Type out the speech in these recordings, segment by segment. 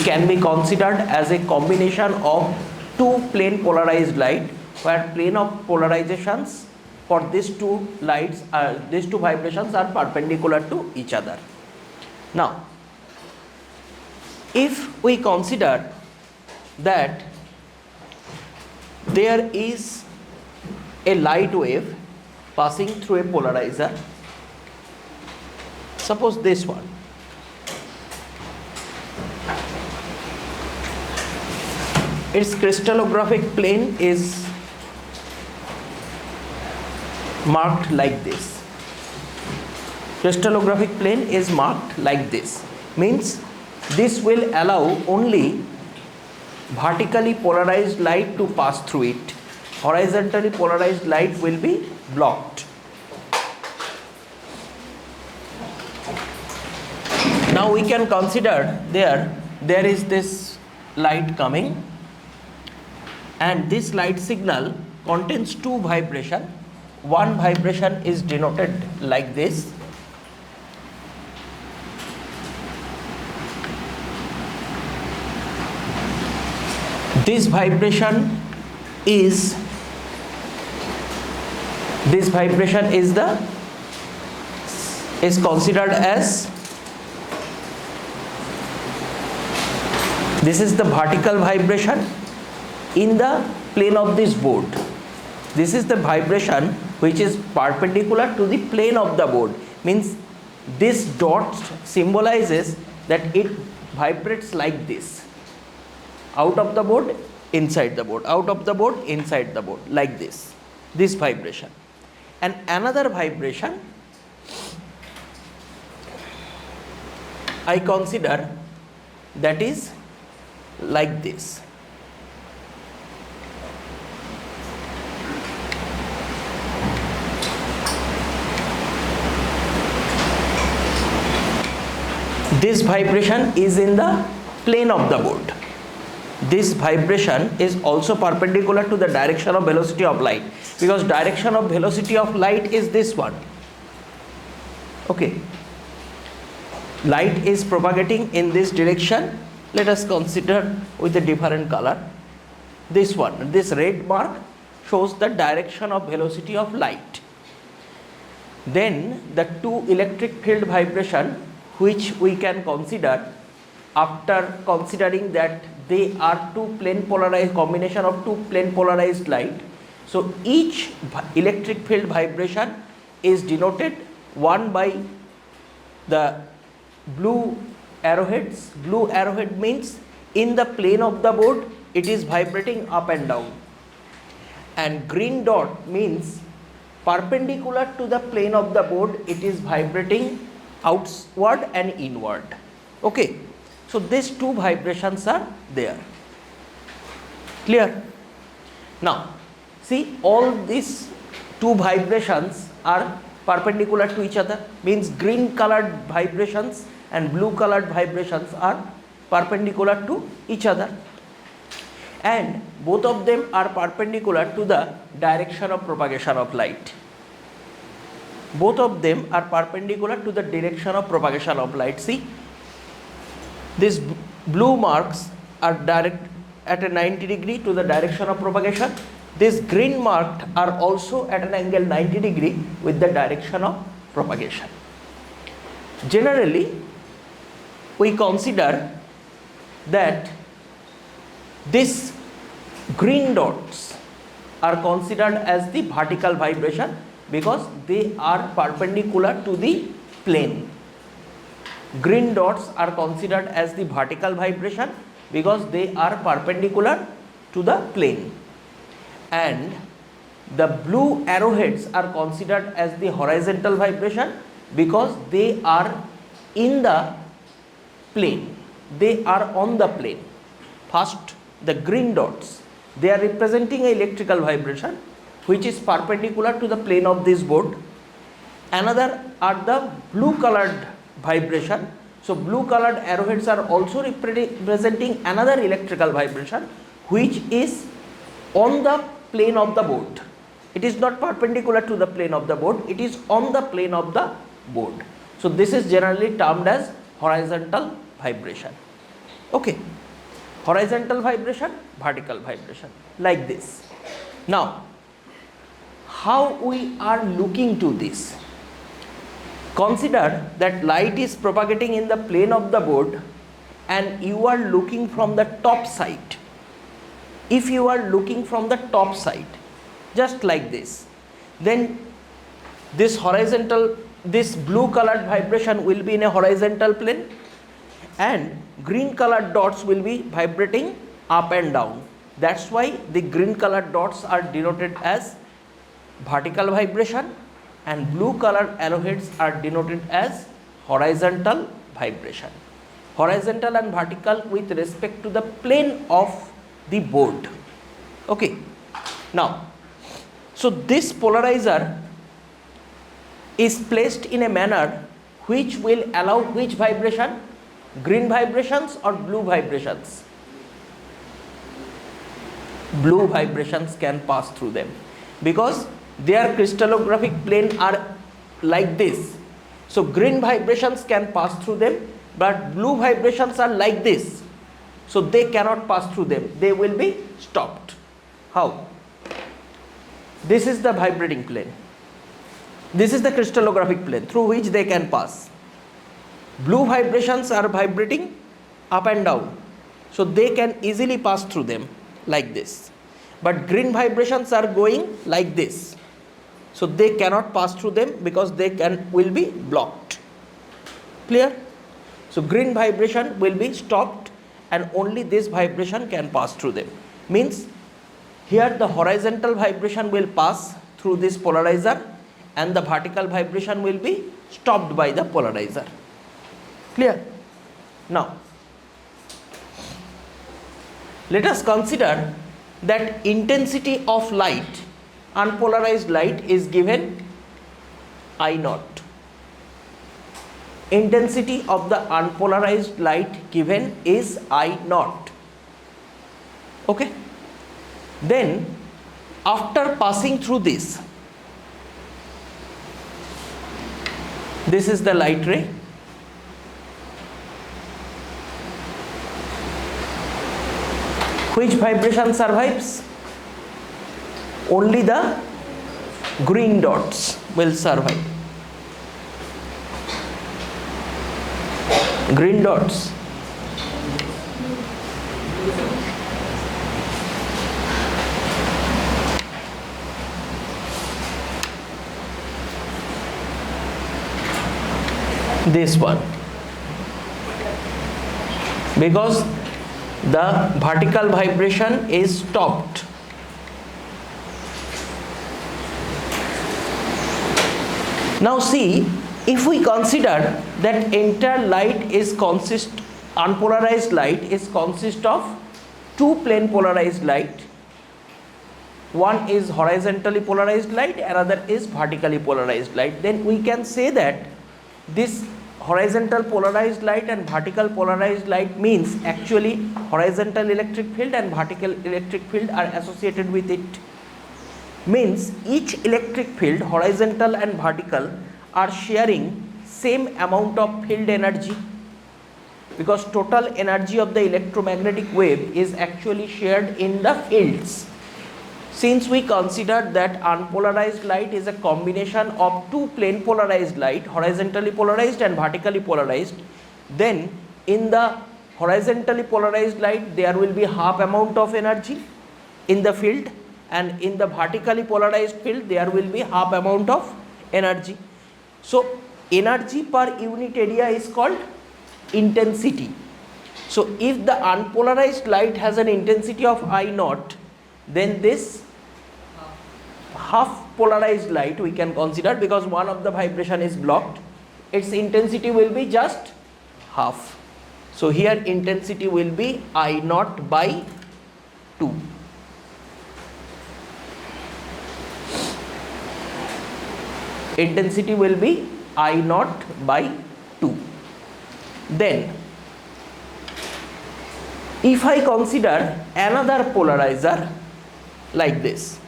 can be considered as a combination of two plane polarized light, where plane of polarizations for these two lights these two vibrations are perpendicular to each other. Now, if we consider that there is a light wave passing through a polarizer, suppose this one, its crystallographic plane is marked like this. Crystallographic plane is marked like this, means this will allow only vertically polarized light to pass through it. Horizontally polarized light will be blocked. Now we can consider there is this light coming, and this light signal contains two vibrations. One vibration is denoted like this, this vibration is considered as, this is the vertical vibration in the plane of this board. This is the vibration which is perpendicular to the plane of the board, means this dot symbolizes that it vibrates like this, out of the board, inside the board, out of the board, inside the board, like this vibration. And another vibration I consider that is like this. This vibration is in the plane of the board. This vibration is also perpendicular to the direction of velocity of light, because direction of velocity of light is this one. Okay, light is propagating in this direction. Let us consider with a different color. This one, this red mark shows the direction of velocity of light. Then the two electric field vibration which we can consider after considering that they are two plane polarized, combination of two plane polarized light. So each electric field vibration is denoted one by the blue arrowheads. Blue arrowhead means in the plane of the board it is vibrating up and down, and green dot means perpendicular to the plane of the board it is vibrating outward and inward. Okay, so these two vibrations are there. Clear? Now see, all these two vibrations are perpendicular to each other, means green colored vibrations and blue colored vibrations are perpendicular to each other, and both of them are perpendicular to the direction of propagation of light. Both of them are perpendicular to the direction of propagation of light. See, these blue marks are direct at a 90 degree to the direction of propagation. These green marked are also at an angle 90 degree with the direction of propagation. Generally, we consider that these green dots are considered as the vertical vibration because they are perpendicular to the plane. Green dots are considered as the vertical vibration because they are perpendicular to the plane, and the blue arrowheads are considered as the horizontal vibration because they are in the plane, they are on the plane. First, the green dots, they are representing an electrical vibration which is perpendicular to the plane of this board. Another are the blue colored vibration. So blue colored arrowheads are also representing another electrical vibration which is on the plane of the board. It is not perpendicular to the plane of the board, it is on the plane of the board. So this is generally termed as horizontal vibration. Okay. horizontal vibration, vertical vibration, like this. Now, how we are looking to this? Consider that light is propagating in the plane of the board and you are looking from the top side. If you are looking from the top side, just like this, then this blue colored vibration will be in a horizontal plane and green colored dots will be vibrating up and down. That's why the green colored dots are denoted as vertical vibration and blue colored arrowheads are denoted as horizontal vibration. Horizontal and vertical with respect to the plane of the board. Okay. Now, so this polarizer is placed in a manner which will allow which vibration? Green vibrations or blue vibrations? Blue vibrations can pass through them because their crystallographic plane are like this. So green vibrations can pass through them, but blue vibrations are like this. So they cannot pass through them. They will be stopped. How? This is the vibrating plane. This is the crystallographic plane through which they can pass. Blue vibrations are vibrating up and down. So they can easily pass through them like this. But green vibrations are going like this. So they cannot pass through them because they will be blocked. Clear? So green vibration will be stopped and only this vibration can pass through them. Means here the horizontal vibration will pass through this polarizer and the vertical vibration will be stopped by the polarizer. Clear? Now, let us consider that intensity of light, unpolarized light, is given I naught. Intensity of the unpolarized light given is I naught. Okay? Then, after passing through this is the light ray. Which vibration survives? Only the green dots will survive. Green dots. This one. Because the vertical vibration is stopped. Now see, if we consider that entire light is unpolarized light is consist of two plane polarized light. One is horizontally polarized light, another is vertically polarized light. Then we can say that this horizontal polarized light and vertical polarized light means actually horizontal electric field and vertical electric field are associated with it. Means each electric field, horizontal and vertical, are sharing same amount of field energy because total energy of the electromagnetic wave is actually shared in the fields. Since we consider that unpolarized light is a combination of two plane polarized light, horizontally polarized and vertically polarized, then in the horizontally polarized light there will be half amount of energy in the field, and in the vertically polarized field there will be half amount of energy. So energy per unit area is called intensity. So if the unpolarized light has an intensity of I naught, then this half polarized light we can consider, because one of the vibration is blocked, its intensity will be just half. So here intensity will be I naught by 2. Intensity will be I naught by 2. Then if I consider another polarizer like this,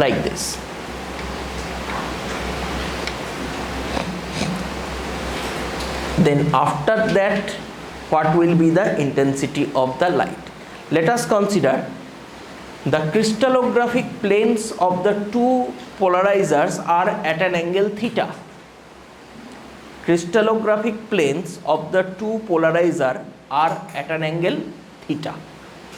like this. Then after that, what will be the intensity of the light? Let us consider the crystallographic planes of the two polarizers are at an angle theta. Crystallographic planes of the two polarizer are at an angle theta.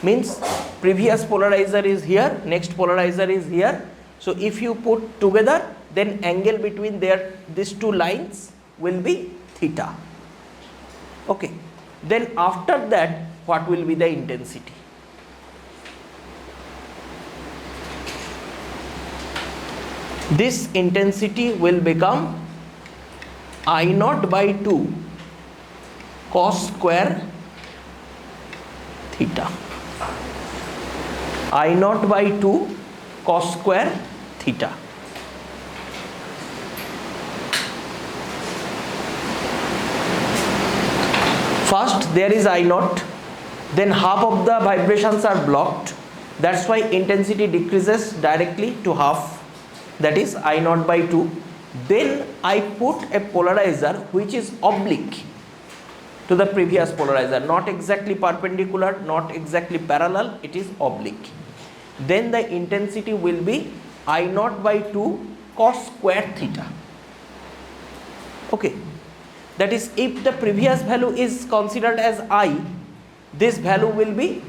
Means previous polarizer is here, next polarizer is here. So if you put together, then angle between these two lines will be theta. Okay. Then after that, what will be the intensity? This intensity will become I naught by 2 cos square theta. I naught by 2 cos square theta. First there is I naught, then half of the vibrations are blocked. That's why intensity decreases directly to half, that is I naught by 2. Then I put a polarizer which is oblique to the previous polarizer, not exactly perpendicular, not exactly parallel, it is oblique. Then the intensity will be I naught by 2 cos square theta. Okay. That is, if the previous value is considered as I, this value will be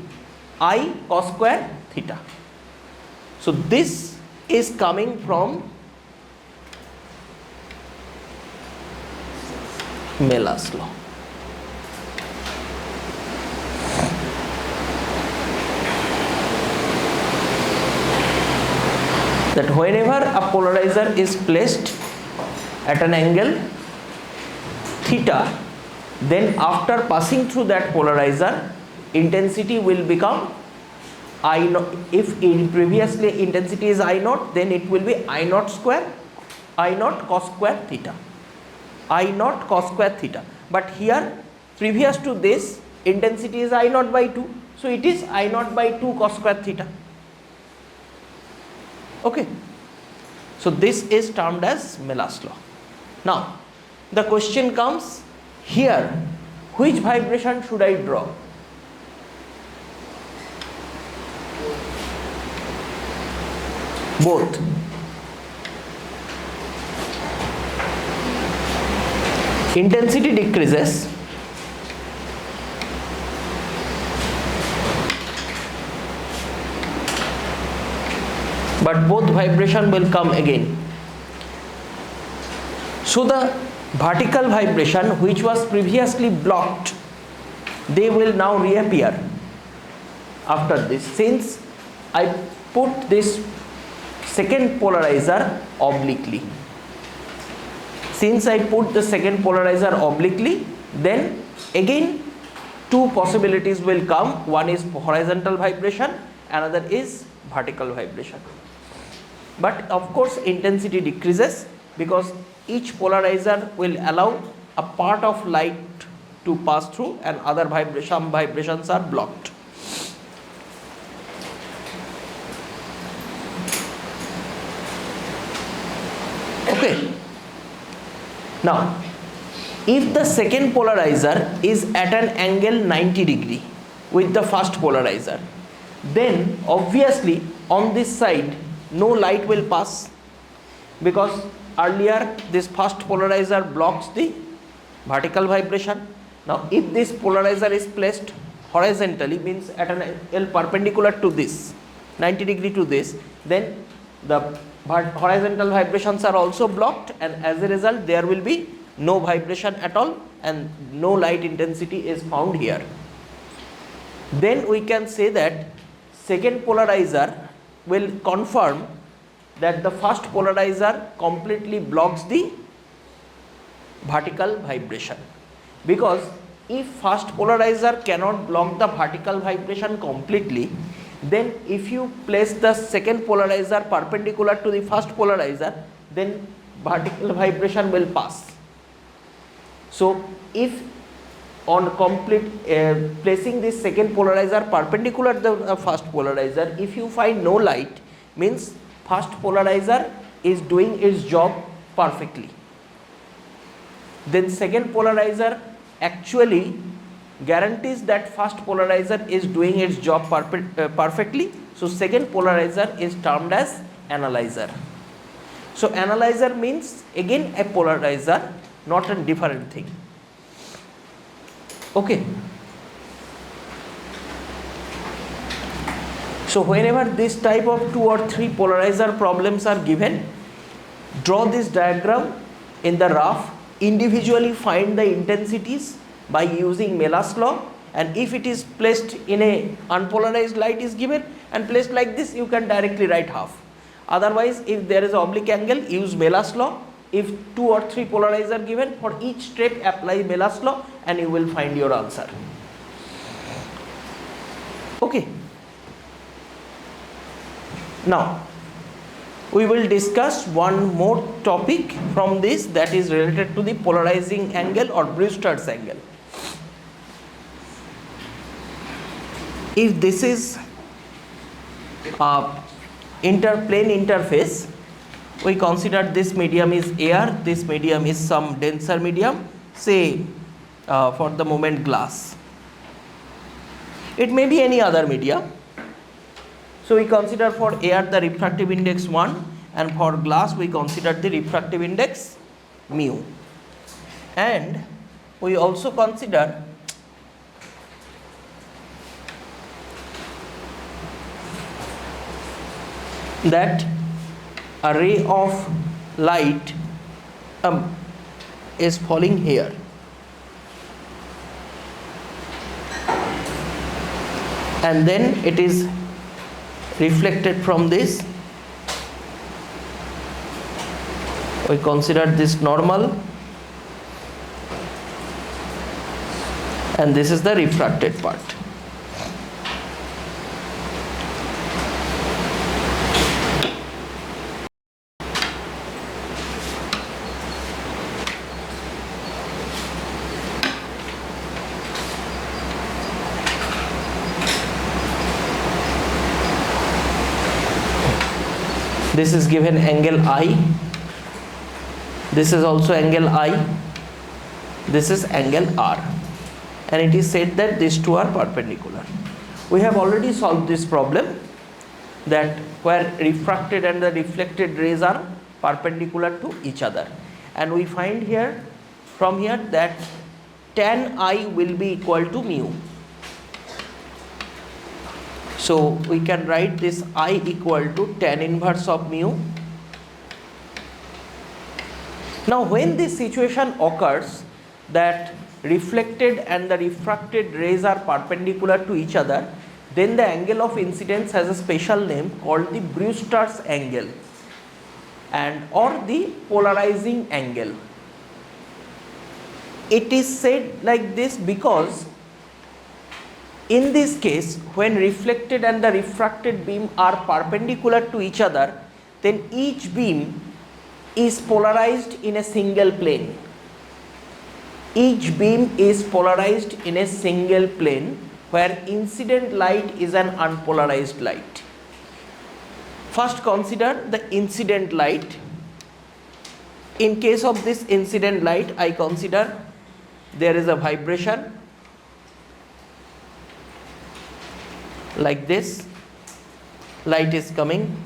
I cos square theta. So this is coming from Mell's law. That whenever a polarizer is placed at an angle theta, then after passing through that polarizer, intensity will become I naught. If previously intensity is I naught, then it will be I naught square, I naught cos square theta, I naught cos square theta. But here, previous to this, intensity is I naught by 2, so it is I naught by 2 cos square theta. Okay. So this is termed as Mell's law. Now the question comes here, which vibration should I draw? Both. Intensity decreases, but both vibration will come again. So the vertical vibration which was previously blocked, they will now reappear after this, since I put this second polarizer obliquely. Since I put the second polarizer obliquely, then again two possibilities will come. One is horizontal vibration, another is vertical vibration. But of course intensity decreases, because each polarizer will allow a part of light to pass through and other vibrations are blocked. Okay. Now, if the second polarizer is at an angle 90 degree with the first polarizer, then obviously on this side no light will pass, because earlier this first polarizer blocks the vertical vibration. Now if this polarizer is placed horizontally, means at an angle perpendicular to this, 90 degree to this, then the horizontal vibrations are also blocked, and as a result there will be no vibration at all and no light intensity is found here. Then we can say that second polarizer will confirm that the first polarizer completely blocks the vertical vibration, because if first polarizer cannot block the vertical vibration completely, then if you place the second polarizer perpendicular to the first polarizer, then vertical vibration will pass. So if on complete placing this second polarizer perpendicular to the first polarizer, if you find no light, means first polarizer is doing its job perfectly. Then second polarizer actually guarantees that first polarizer is doing its job perfectly. So second polarizer is termed as analyzer. So analyzer means again a polarizer, not a different thing. Okay. So whenever this type of 2 or 3 polarizer problems are given, draw this diagram in the rough, individually find the intensities by using Mell's law, and if it is placed in a unpolarized light is given and placed like this, you can directly write half. Otherwise, if there is an oblique angle, use Mell's law. If 2 or 3 polarizer given, for each step apply Mell's law and you will find your answer. Okay. Now, we will discuss one more topic from this, that is related to the polarizing angle or Brewster's angle. If this is plane interface, we consider this medium is air, this medium is some denser medium, say for the moment glass. It may be any other medium. So we consider for air the refractive index 1, and for glass we consider the refractive index mu. And we also consider that a ray of light is falling here. And then it is reflected from this. We consider this normal, and this is the refracted part. This is given angle I, this is also angle I, this is angle R, and it is said that these two are perpendicular. We have already solved this problem, that where refracted and the reflected rays are perpendicular to each other, and we find here from here that tan I will be equal to mu. So we can write this I equal to tan inverse of mu. Now when this situation occurs that reflected and the refracted rays are perpendicular to each other, then the angle of incidence has a special name called the Brewster's angle and or the polarizing angle. It is said like this because in this case, when reflected and the refracted beam are perpendicular to each other, then each beam is polarized in a single plane. Each beam is polarized in a single plane where incident light is an unpolarized light. First consider the incident light. In case of this incident light, I consider there is a vibration like this, light is coming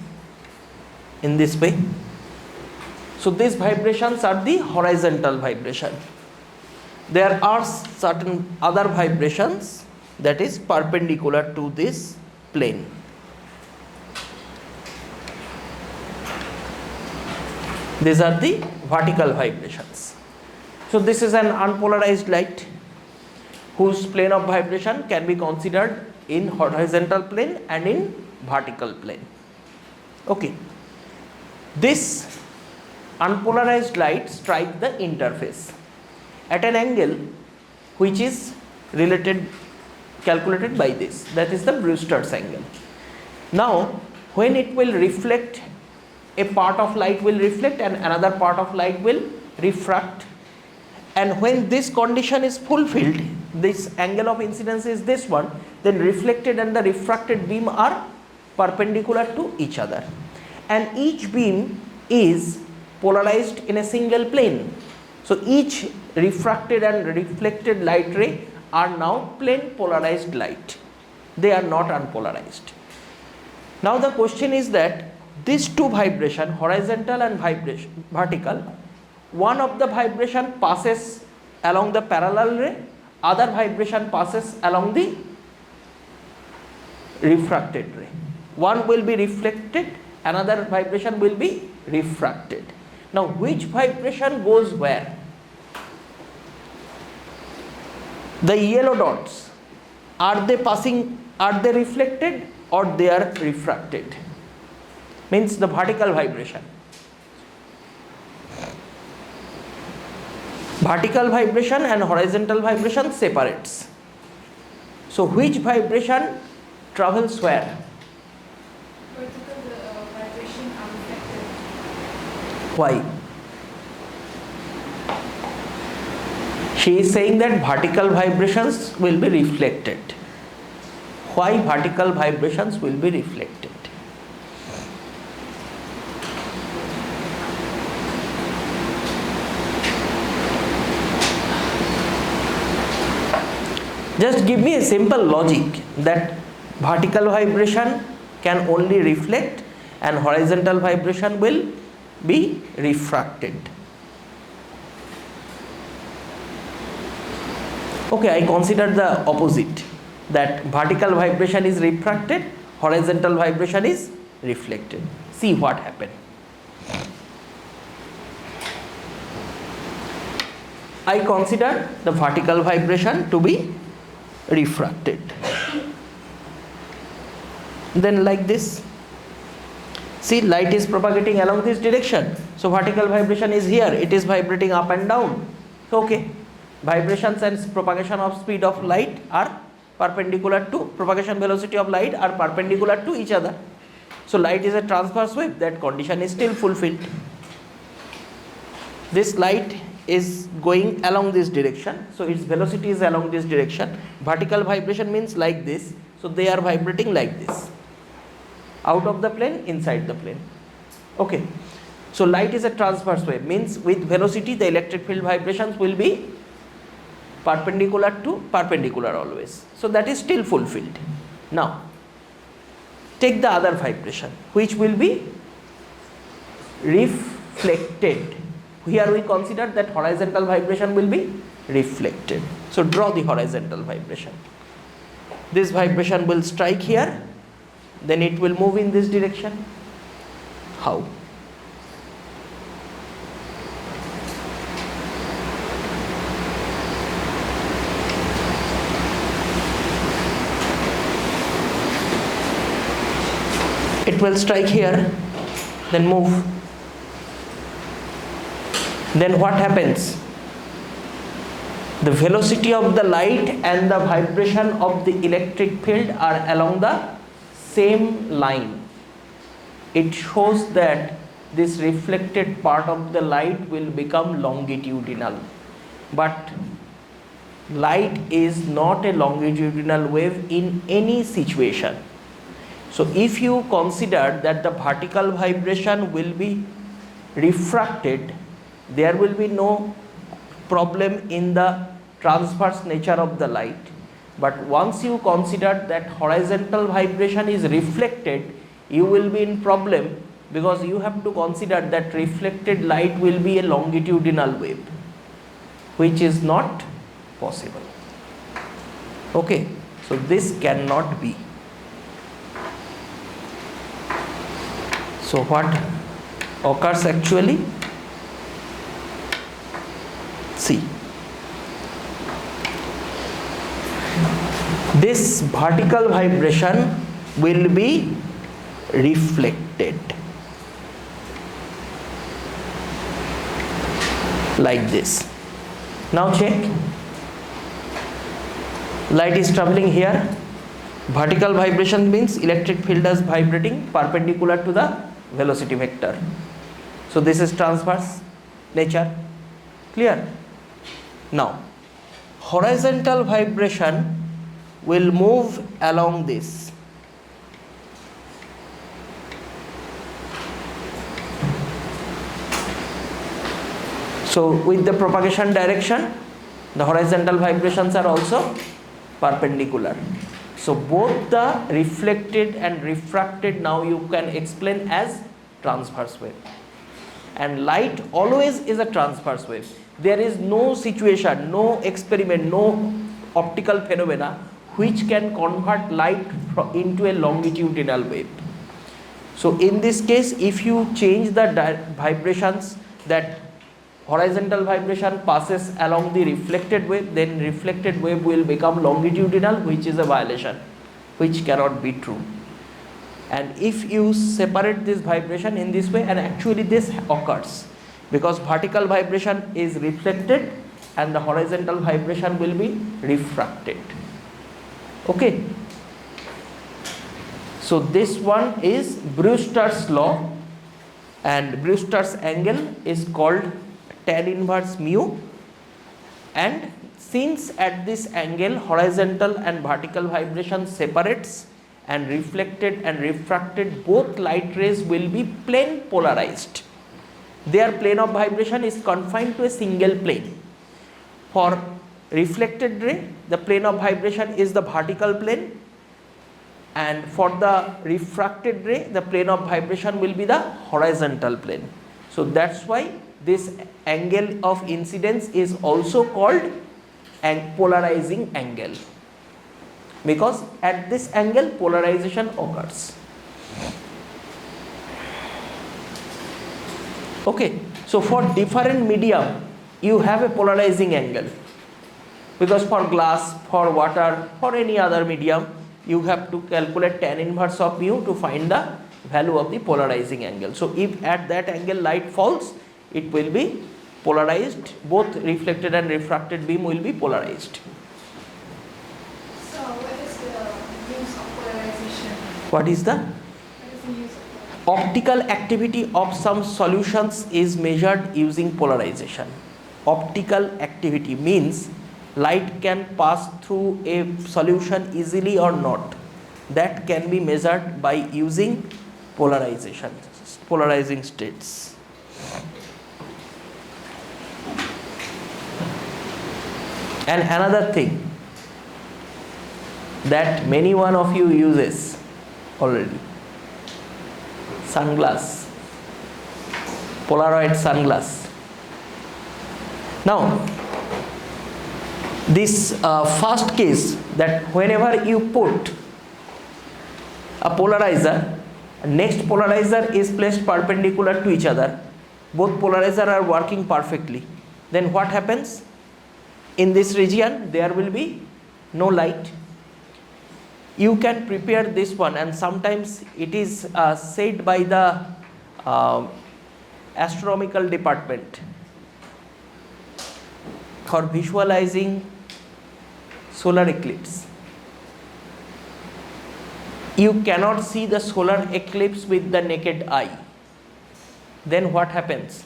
in this way. So these vibrations are the horizontal vibration. There are certain other vibrations that is perpendicular to this plane. These are the vertical vibrations. So this is an unpolarized light whose plane of vibration can be considered in horizontal plane and in vertical plane. Okay. This unpolarized light strikes the interface at an angle which is calculated by this, that is the Brewster's angle. Now when it will reflect, a part of light will reflect and another part of light will refract, and when this condition is fulfilled, this angle of incidence is this one, then reflected and the refracted beam are perpendicular to each other, and each beam is polarized in a single plane. So each refracted and reflected light ray are now plane polarized light. They are not unpolarized. Now the question is that these two vibration, horizontal and vertical, one of the vibration passes along the parallel ray, other vibration passes along the refracted ray. One will be reflected, another vibration will be refracted. Now which vibration goes where? The yellow dots, are they reflected or they are refracted? Means the vertical vibration. Vertical vibration and horizontal vibration separates. So which vibration travels where? Vertical vibration are reflected. Why? She is saying that vertical vibrations will be reflected. Why vertical vibrations will be reflected? Just give me a simple logic that vertical vibration can only reflect and horizontal vibration will be refracted. Okay, I consider the opposite, that vertical vibration is refracted, horizontal vibration is reflected. See what happened. I consider the vertical vibration to be refracted. Then like this, see, light is propagating along this direction, so vertical vibration is here, it is vibrating up and down. So okay, vibrations and propagation of speed of light are perpendicular to, propagation velocity of light are perpendicular to each other. So light is a transverse wave, that condition is still fulfilled. This light is going along this direction, so its velocity is along this direction. Vertical vibration means like this, so they are vibrating like this, out of the plane, inside the plane. Okay, so light is a transverse wave, means with velocity the electric field vibrations will be perpendicular to perpendicular always, so that is still fulfilled. Now take the other vibration, which will be reflected. Here we consider that horizontal vibration will be reflected. So draw the horizontal vibration. This vibration will strike here, then it will move in this direction. How? It will strike here, then move. Then what happens? The velocity of the light and the vibration of the electric field are along the same line. It shows that this reflected part of the light will become longitudinal. But light is not a longitudinal wave in any situation. So if you consider that the vertical vibration will be refracted, there will be no problem in the transverse nature of the light. But once you consider that horizontal vibration is reflected, you will be in problem, because you have to consider that reflected light will be a longitudinal wave, which is not possible. Okay, so this cannot be. So what occurs actually? See, this vertical vibration will be reflected like this. Now check, light is traveling here, vertical vibration means electric field is vibrating perpendicular to the velocity vector. So this is transverse nature. Clear? Now horizontal vibration will move along this. So with the propagation direction, the horizontal vibrations are also perpendicular. So both the reflected and refracted now you can explain as transverse wave. And light always is a transverse wave. There is no situation, no experiment, no optical phenomena which can convert light into a longitudinal wave. So in this case, if you change the vibrations, that horizontal vibration passes along the reflected wave, then reflected wave will become longitudinal, which is a violation, which cannot be true. And if you separate this vibration in this way, and actually this occurs because vertical vibration is reflected and the horizontal vibration will be refracted. Okay. So this one is Brewster's law, and Brewster's angle is called tan inverse mu, and since at this angle horizontal and vertical vibration separates, and reflected and refracted both light rays will be plane polarized. Their plane of vibration is confined to a single plane. For reflected ray, the plane of vibration is the vertical plane, and for the refracted ray, the plane of vibration will be the horizontal plane. So that's why this angle of incidence is also called polarizing angle, because at this angle polarization occurs. Okay, so for different medium you have a polarizing angle, because for glass, for water, for any other medium you have to calculate tan inverse of mu to find the value of the polarizing angle. So if at that angle light falls, it will be polarized, both reflected and refracted beam will be polarized. What is the optical activity of some solutions is measured using polarization. Optical activity means light can pass through a solution easily or not. That can be measured by using polarization, polarizing states. And another thing that many one of you uses already, sunglass, Polaroid sunglass. Now this first case, that whenever you put a polarizer, next polarizer is placed perpendicular to each other, both polarizer are working perfectly, then what happens? In this region there will be no light. You can prepare this one, and sometimes it is said by the astronomical department for visualizing solar eclipse. You cannot see the solar eclipse with the naked eye. Then what happens?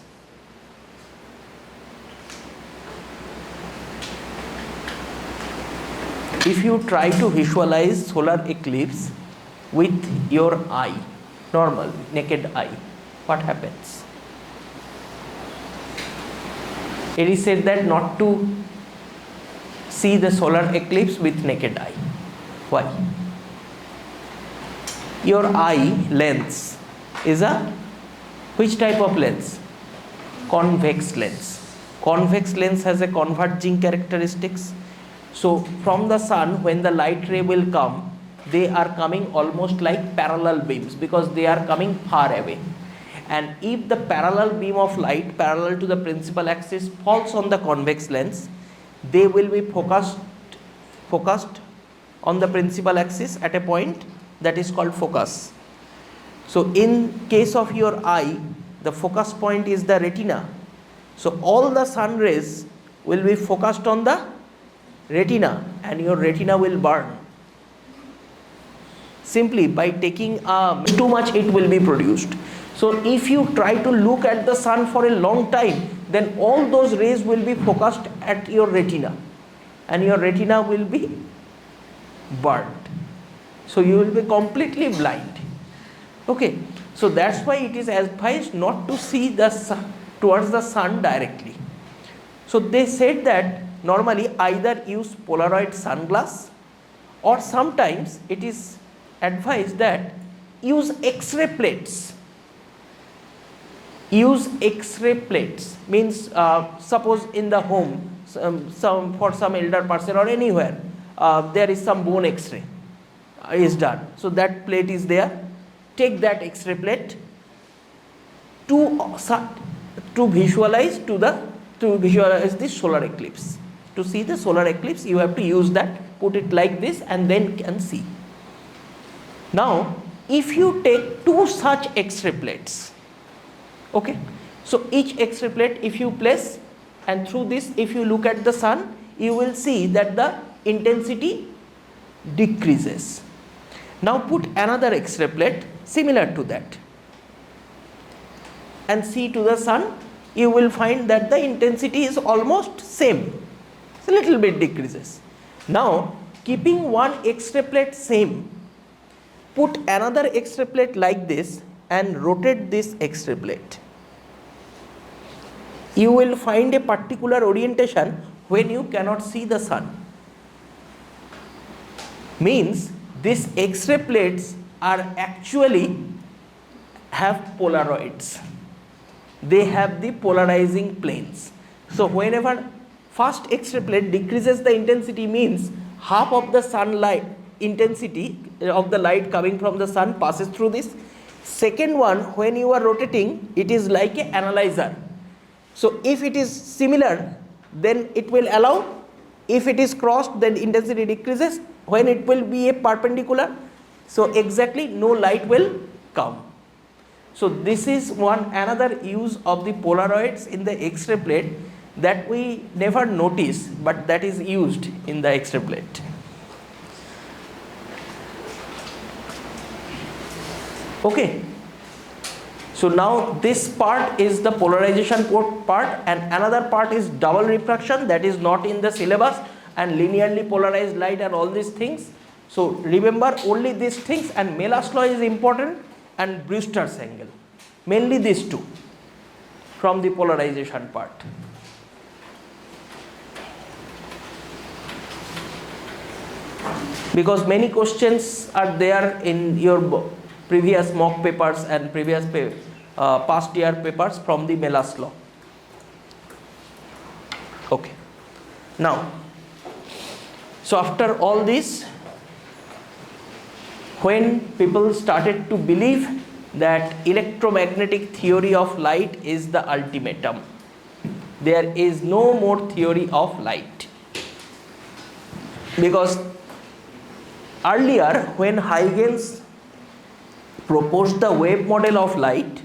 If you try to visualize solar eclipse with your eye, normal naked eye, what happens? It is said that not to see the solar eclipse with naked eye. Why? Your eye lens is a which type of lens? Convex lens. Convex lens has a converging characteristics. So from the sun, when the light ray will come, they are coming almost like parallel beams, because they are coming far away. And if the parallel beam of light parallel to the principal axis falls on the convex lens, they will be focused on the principal axis at a point that is called focus. So in case of your eye, the focus point is the retina. So all the sun rays will be focused on the retina, and your retina will burn. Simply by taking too much, it will be produced. So if you try to look at the sun for a long time, then all those rays will be focused at your retina, and your retina will be burnt. So you will be completely blind. Okay, so that's why it is advised not to see the sun, towards the sun directly. So they said that normally either use Polaroid sunglass, or sometimes it is advised that use X-ray plates. Use X-ray plates means suppose in the home, for some elder person or anywhere, there is some bone X-ray is done. So that plate is there. Take that X-ray plate to visualize the solar eclipse. To see the solar eclipse, you have to use that, put it like this, and then can see. Now, if you take two such X-ray plates, okay, so each X-ray plate if you place, and through this if you look at the sun, you will see that the intensity decreases. Now put another X-ray plate similar to that and see to the sun, you will find that the intensity is almost same. It's a little bit decreases. Now keeping one X-ray plate same, put another X-ray plate like this and rotate this X-ray plate. You will find a particular orientation when you cannot see the sun. Means these X-ray plates are actually have polaroids. They have the polarizing planes. So whenever first X-ray plate decreases the intensity, means half of the sunlight intensity of the light coming from the sun passes through this. Second one, when you are rotating, it is like an analyzer. So if it is similar, then it will allow. If it is crossed, then intensity decreases. When it will be a perpendicular, so exactly no light will come. So this is another use of the polaroids in the X-ray plate that we never notice, but that is used in the X-ray plate. Okay. So now this part is the polarization part, and another part is double refraction, that is not in the syllabus, and linearly polarized light and all these things. So remember only these things, and Mell's law is important, and Brewster's angle, mainly these two from the polarization part. Because many questions are there in your previous mock papers and previous past year papers from the Mell's law. Okay. Now, so after all this, when people started to believe that electromagnetic theory of light is the ultimatum, there is no more theory of light. Because earlier when Huygens proposed the wave model of light,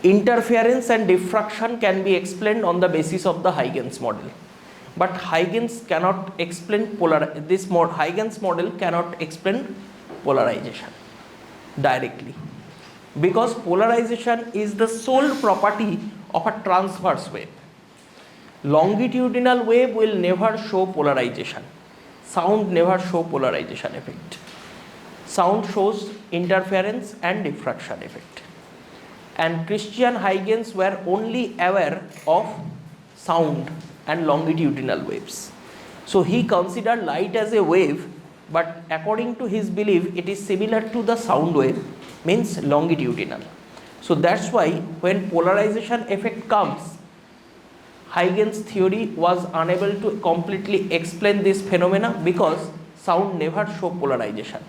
interference and diffraction can be explained on the basis of the Huygens model. But Huygens cannot explain Huygens model cannot explain polarization directly, because polarization is the sole property of a transverse wave. Longitudinal wave will never show polarization. Sound never show polarization effect. Sound shows interference and diffraction effect. And Christian Huygens were only aware of sound and longitudinal waves. So he considered light as a wave, but according to his belief, it is similar to the sound wave, means longitudinal. So that's why when polarization effect comes, Huygens theory was unable to completely explain this phenomena, because sound never show polarization.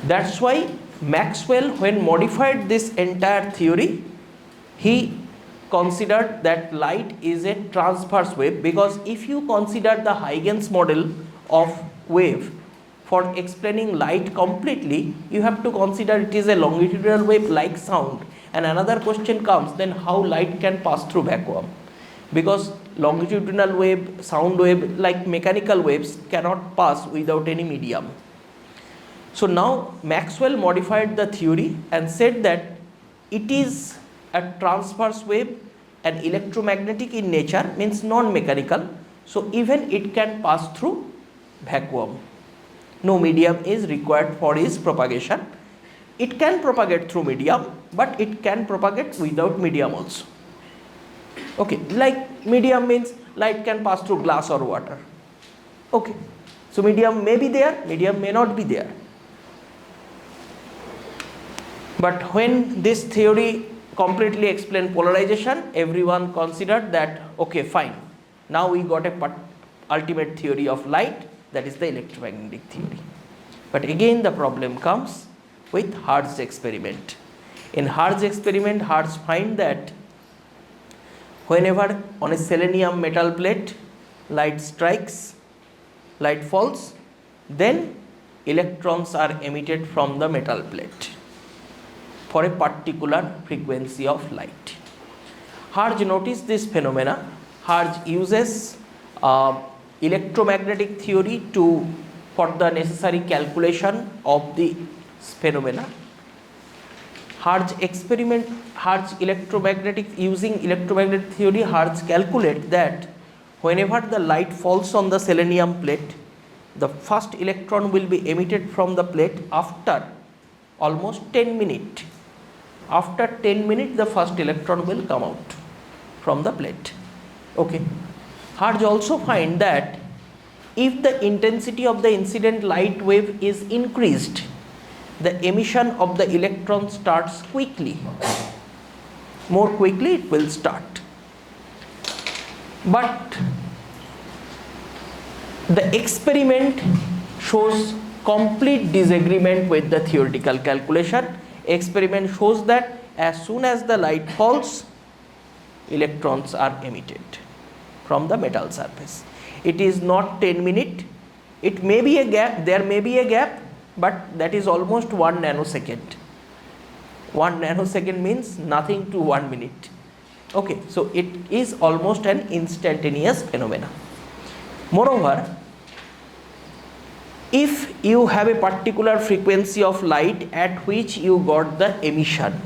That's why Maxwell, when modified this entire theory, he considered that light is a transverse wave, because if you consider the Huygens model of wave for explaining light completely, you have to consider it is a longitudinal wave like sound. And another question comes, then how light can pass through vacuum? Because longitudinal wave, sound wave, like mechanical waves, cannot pass without any medium. So now Maxwell modified the theory and said that it is a transverse wave and electromagnetic in nature, means non-mechanical. So even it can pass through vacuum. No medium is required for its propagation. It can propagate through medium, but it can propagate without medium also. Okay, like medium means light can pass through glass or water. Okay, so medium may be there, medium may not be there. But when this theory completely explained polarization, everyone considered that, okay, fine, now we got a ultimate theory of light, that is the electromagnetic theory. But again the problem comes with Hertz experiment. In Hertz experiment, Hertz find that whenever on a selenium metal plate light strikes, light falls, then electrons are emitted from the metal plate for a particular frequency of light. Hertz noticed this phenomena. Hertz uses electromagnetic theory for the necessary calculation of the phenomena. Hertz using electromagnetic theory, Hertz calculate that whenever the light falls on the selenium plate, the first electron will be emitted from the plate after almost 10 minutes. After 10 minutes, the first electron will come out from the plate. Okay. Hertz also find that if the intensity of the incident light wave is increased, the emission of the electron starts quickly. More quickly it will start. But the experiment shows complete disagreement with the theoretical calculation. Experiment shows that as soon as the light falls, electrons are emitted from the metal surface. It is not 10 minutes. It may be a gap, there may be a gap, but that is almost 1 nanosecond. 1 nanosecond means nothing to 1 minute. Okay, so it is almost an instantaneous phenomena. Moreover, if you have a particular frequency of light at which you got the emission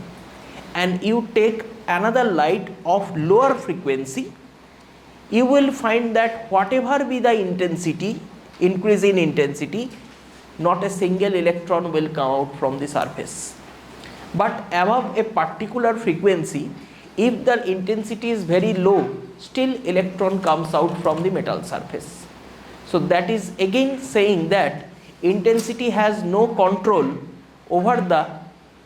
and you take another light of lower frequency, you will find that whatever be the intensity, increase in intensity, not a single electron will come out from the surface. But above a particular frequency, if the intensity is very low, still electron comes out from the metal surface. So that is again saying that intensity has no control over the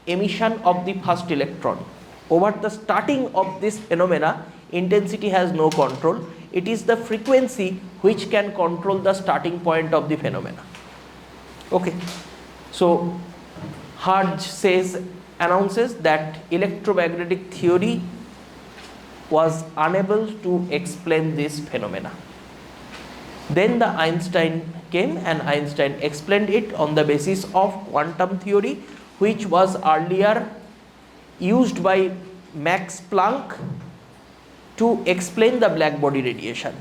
emission of the first electron. Over the starting of this phenomena, intensity has no control. It is the frequency which can control the starting point of the phenomena. Okay. So Hertz announces that electromagnetic theory was unable to explain this phenomena. Then the Einstein came and Einstein explained it on the basis of quantum theory, which was earlier used by Max Planck to explain the black body radiation.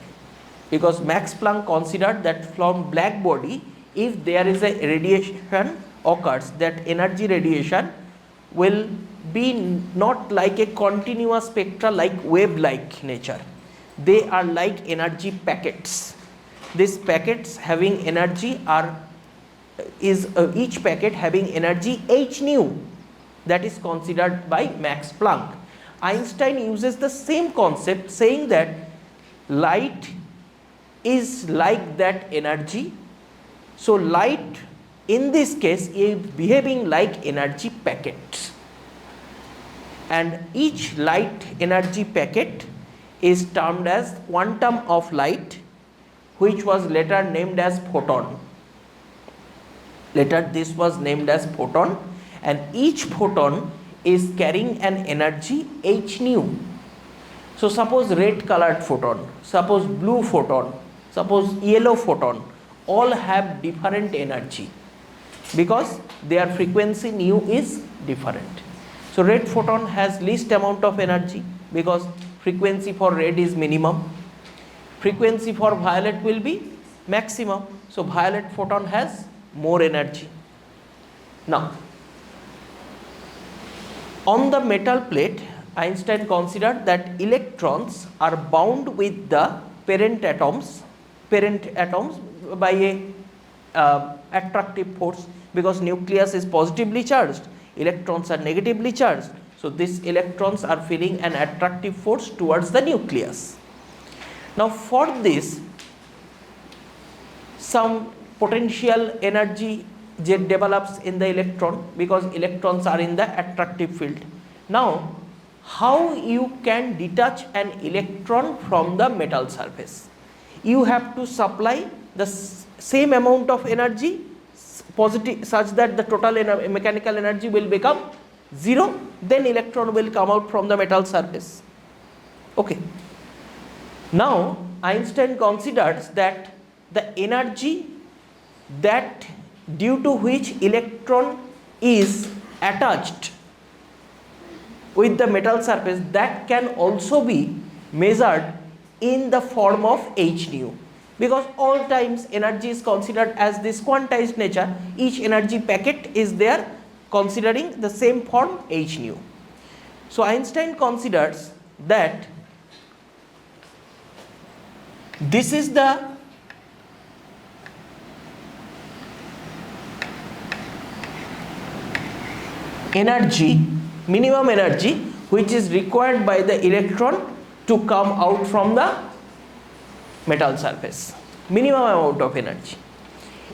Because Max Planck considered that from black body, if there is a radiation occurs, that energy radiation will be not like a continuous spectra like wave-like nature. They are like energy packets. These packets having energy each packet having energy h nu, that is considered by Max Planck. Einstein uses the same concept, saying that light is like that energy. So light in this case is behaving like energy packets, and each light energy packet is termed as quantum of light, which was later named as photon. Later this was named as photon, and each photon is carrying an energy h nu. So suppose red colored photon, suppose blue photon, suppose yellow photon, all have different energy because their frequency nu is different. So red photon has least amount of energy because frequency for red is minimum. Frequency for violet will be maximum. So violet photon has more energy. Now, on the metal plate, Einstein considered that electrons are bound with the parent atoms by a attractive force, because nucleus is positively charged, electrons are negatively charged. So these electrons are feeling an attractive force towards the nucleus. Now for this, some potential energy develops in the electron, because electrons are in the attractive field. Now how you can detach an electron from the metal surface? You have to supply the same amount of energy positive, such that the total mechanical energy will become 0, then electron will come out from the metal surface. Okay. Now Einstein considers that the energy that due to which electron is attached with the metal surface, that can also be measured in the form of h nu, because all times energy is considered as this quantized nature. Each energy packet is there considering the same form h nu. So Einstein considers that this is the energy, minimum energy, which is required by the electron to come out from the metal surface. Minimum amount of energy.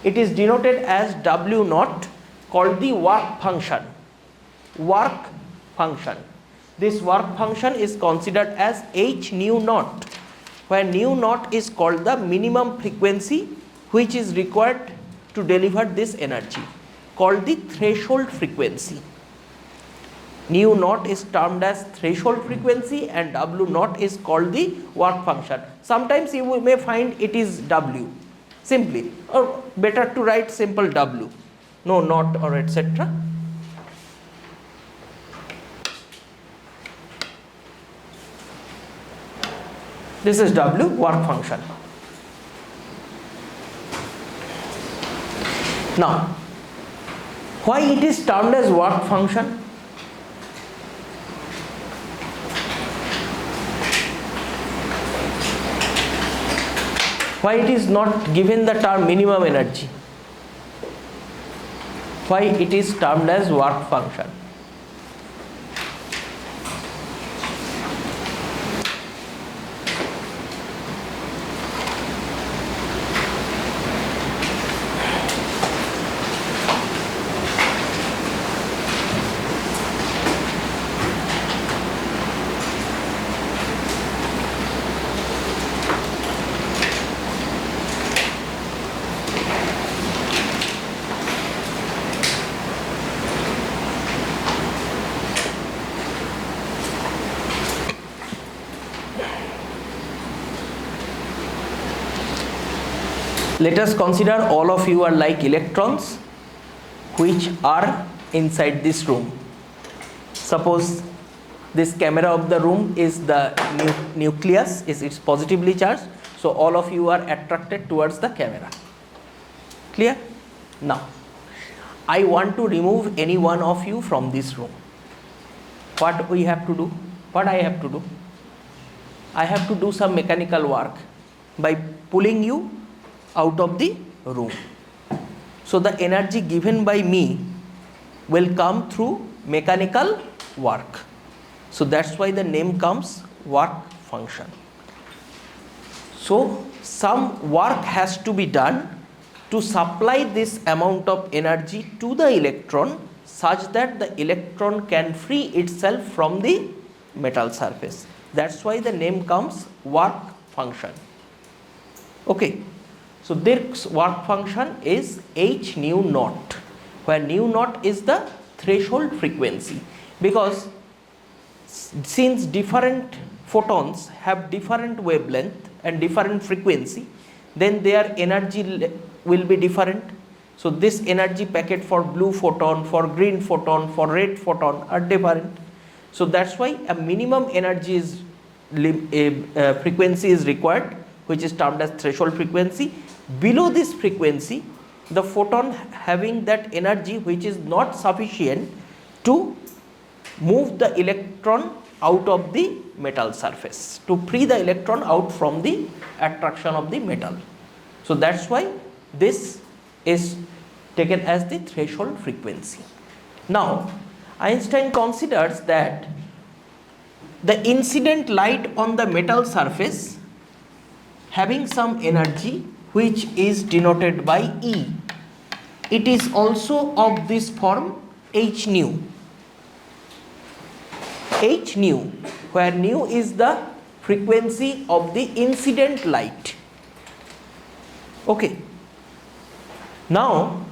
It is denoted as W naught, called the work function. Work function. This work function is considered as h nu naught, where nu naught is called the minimum frequency which is required to deliver this energy, called the threshold frequency. Nu naught is termed as threshold frequency and W naught is called the work function. Sometimes you may find it is W simply, or better to write simple W, no naught or etc. This is W, work function. Now, why it is termed as work function? Why it is not given the term minimum energy? Why it is termed as work function? Let us consider all of you are like electrons which are inside this room. Suppose this camera of the room is the nucleus, it's positively charged, so all of you are attracted towards the camera. Clear? Now, I want to remove any one of you from this room. What we have to do? What I have to do? I have to do some mechanical work by pulling you out of the room. So the energy given by me will come through mechanical work. So that's why the name comes work function. So some work has to be done to supply this amount of energy to the electron such that the electron can free itself from the metal surface. That's why the name comes work function. Okay. So this work function is h nu naught, where nu naught is the threshold frequency, because since different photons have different wavelength and different frequency, then their energy will be different. So this energy packet for blue photon, for green photon, for red photon are different. So that's why a minimum energy is frequency is required, which is termed as threshold frequency. Below this frequency, the photon having that energy which is not sufficient to move the electron out of the metal surface, to free the electron out from the attraction of the metal. So that's why this is taken as the threshold frequency. Now Einstein considers that the incident light on the metal surface having some energy which is denoted by E. It is also of this form h nu. H nu, where nu is the frequency of the incident light. Okay. Now,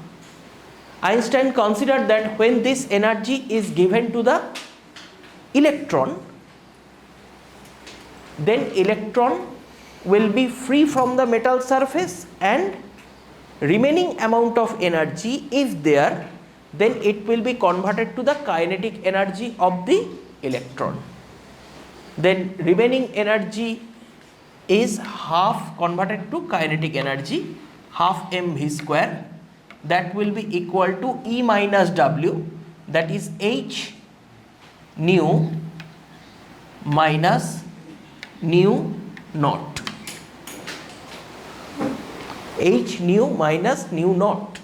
Einstein considered that when this energy is given to the electron, then electron will be free from the metal surface and remaining amount of energy, if there, then it will be converted to the kinetic energy of the electron. Then remaining energy is half converted to kinetic energy, half mv square, that will be equal to E minus W, that is h nu minus nu naught. H nu minus nu naught.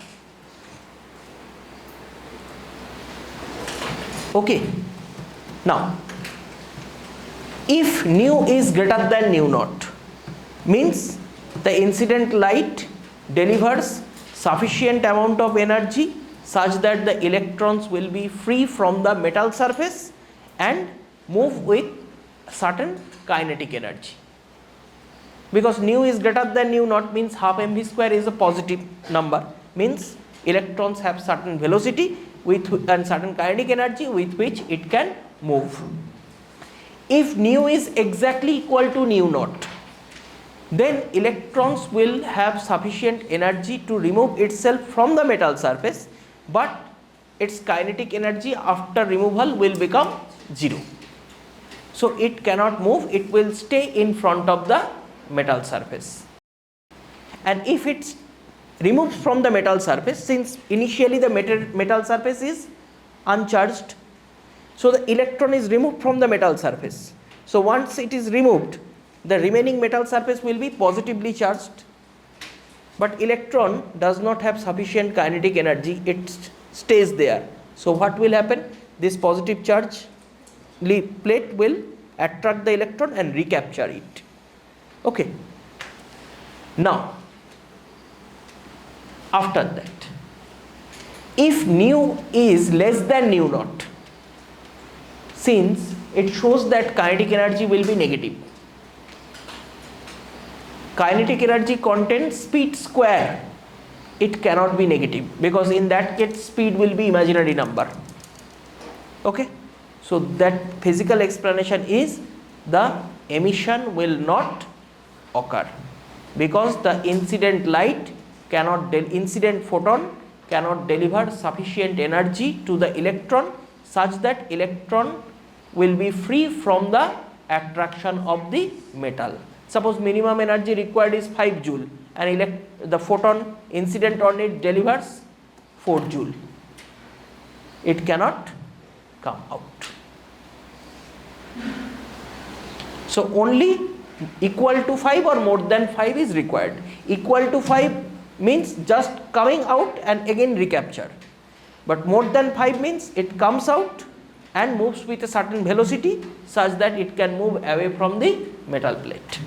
Okay. Now, if nu is greater than nu naught, means the incident light delivers sufficient amount of energy such that the electrons will be free from the metal surface and move with certain kinetic energy. Because nu is greater than nu naught means half mv square is a positive number, means electrons have certain velocity with and certain kinetic energy with which it can move. If nu is exactly equal to nu naught, then electrons will have sufficient energy to remove itself from the metal surface, but its kinetic energy after removal will become 0. So it cannot move, it will stay in front of the metal surface. And if it's removed from the metal surface, since initially the metal surface is uncharged, so the electron is removed from the metal surface. So once it is removed, the remaining metal surface will be positively charged, but electron does not have sufficient kinetic energy, it stays there. So what will happen? This positive charge plate will attract the electron and recapture it. Okay. Now, after that, if nu is less than nu naught, since it shows that kinetic energy will be negative, kinetic energy contains speed square, it cannot be negative, because in that case speed will be imaginary number. Okay. So that physical explanation is the emission will not occur, because the incident light cannot, incident photon cannot deliver sufficient energy to the electron such that electron will be free from the attraction of the metal. Suppose minimum energy required is 5 joule and the photon incident on it delivers 4 joule. It cannot come out. So only equal to 5 or more than 5 is required. Equal to 5 means just coming out and again recapture. But more than 5 means it comes out and moves with a certain velocity such that it can move away from the metal plate.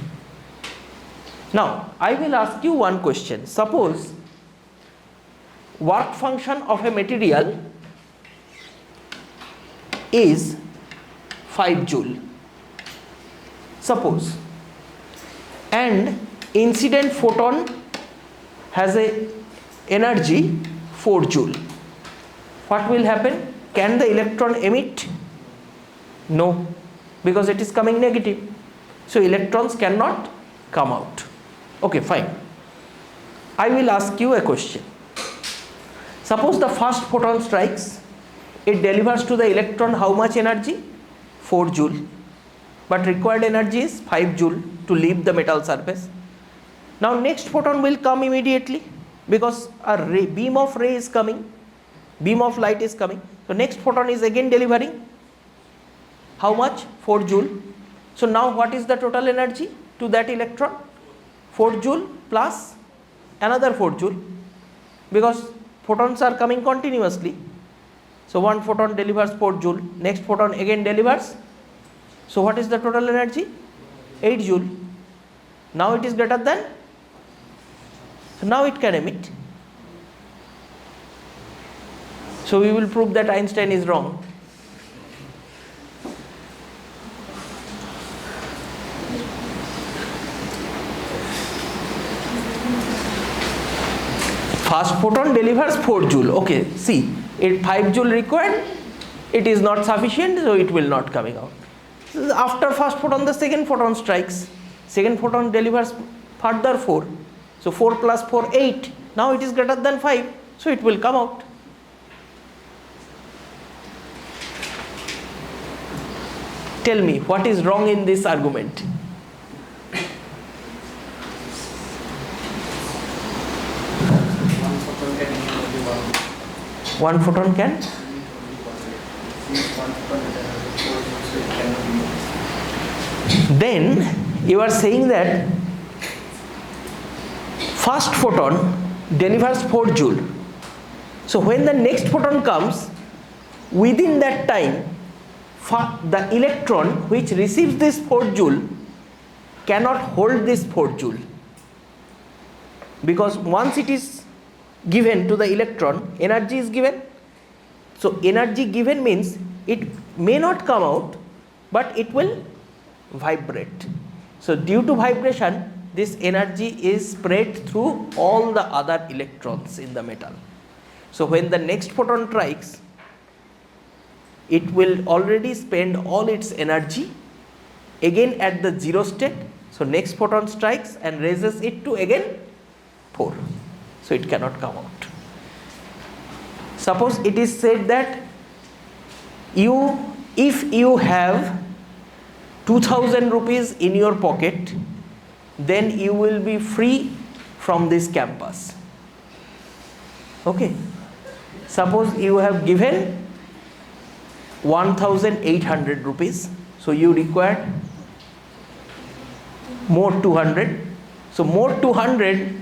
Now, I will ask you one question. Suppose work function of a material is 5 joule. Suppose, and incident photon has a energy 4 joule. What will happen? Can the electron emit? No, because it is coming negative. So electrons cannot come out. Okay, fine. I will ask you a question. Suppose the first photon strikes, it delivers to the electron how much energy? 4 joule. But required energy is 5 joule to leave the metal surface. Now next photon will come immediately because a beam of ray is coming, beam of light is coming. So next photon is again delivering how much? 4 joule. So now what is the total energy to that electron? 4 joule plus another 4 joule, because photons are coming continuously. So one photon delivers 4 joule, next photon again delivers. So what is the total energy? 8 joule. Now it is greater than, so now it can emit. So we will prove that Einstein is wrong. First photon delivers 4 joule. Okay, see, it 5 joule required, it is not sufficient, so it will not coming out. After first photon, the second photon strikes. Second photon delivers further 4. So 4 plus 4, 8. Now it is greater than 5, so it will come out. Tell me, what is wrong in this argument? One photon can? Then you are saying that first photon delivers 4 joule. So when the next photon comes, within that time, the electron which receives this 4 joule cannot hold this 4 joule, because once it is given to the electron, energy is given. So energy given means it may not come out, but it will vibrate. So due to vibration, this energy is spread through all the other electrons in the metal. So when the next photon strikes, it will already spend all its energy again at the 0 state. So next photon strikes and raises it to again 4. So it cannot come out. Suppose it is said that if you have 2000 rupees in your pocket, then you will be free from this campus. Okay. Suppose you have given 1800 rupees, so you require more 200. So more 200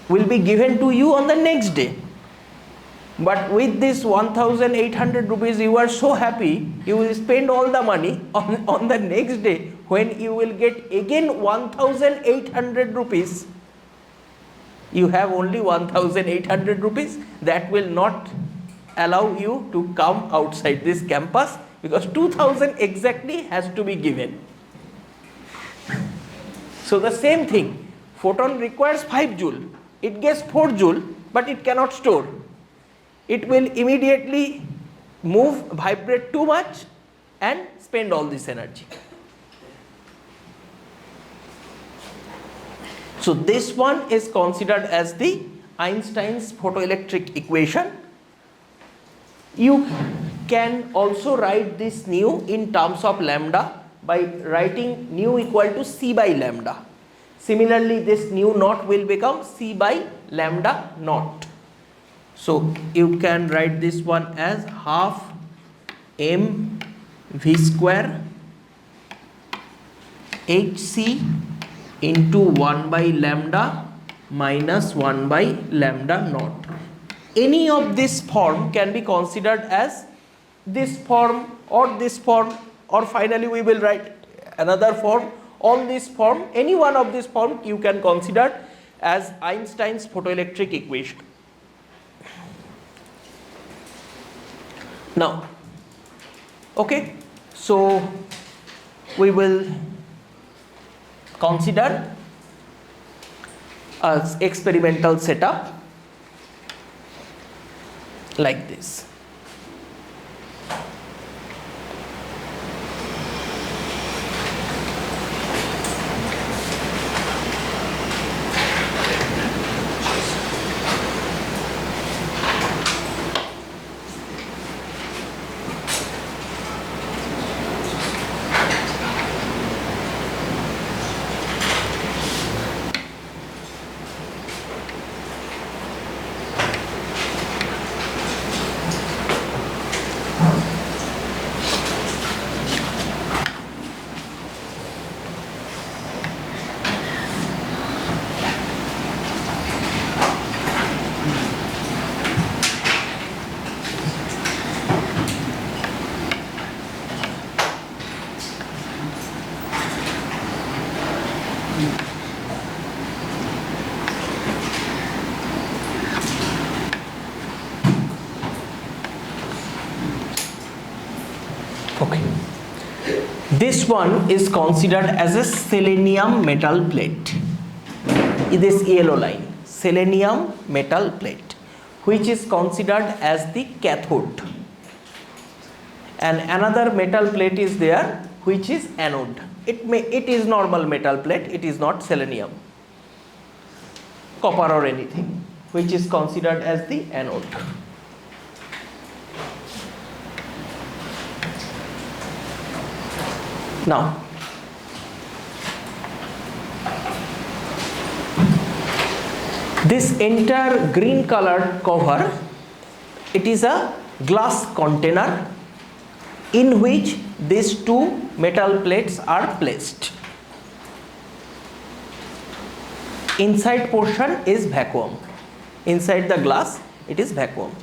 will be given to you on the next day. But with this 1800 rupees, you are so happy, you will spend all the money on the next day, when you will get again 1800 rupees. You have only 1800 rupees, that will not allow you to come outside this campus, because 2000 exactly has to be given. So the same thing, photon requires 5 joule, it gets 4 joule, but it cannot store. It will immediately move, vibrate too much and spend all this energy. So this one is considered as the Einstein's photoelectric equation. You can also write this nu in terms of lambda by writing nu equal to c by lambda. Similarly, this nu naught will become c by lambda naught. So you can write this one as half m v square hc into 1 by lambda minus 1 by lambda naught. Any of this form can be considered as this form, or finally we will write another form. All this form, any one of this form you can consider as Einstein's photoelectric equation. Now, okay, so we will consider an experimental setup like this. Okay. This one is considered as a selenium metal plate. This yellow line, selenium metal plate, which is considered as the cathode. And another metal plate is there, which is anode. It is normal metal plate, it is not selenium, copper or anything, which is considered as the anode. Now, this entire green colored cover, it is a glass container in which these two metal plates are placed. Inside portion is vacuum. Inside the glass, it is vacuum.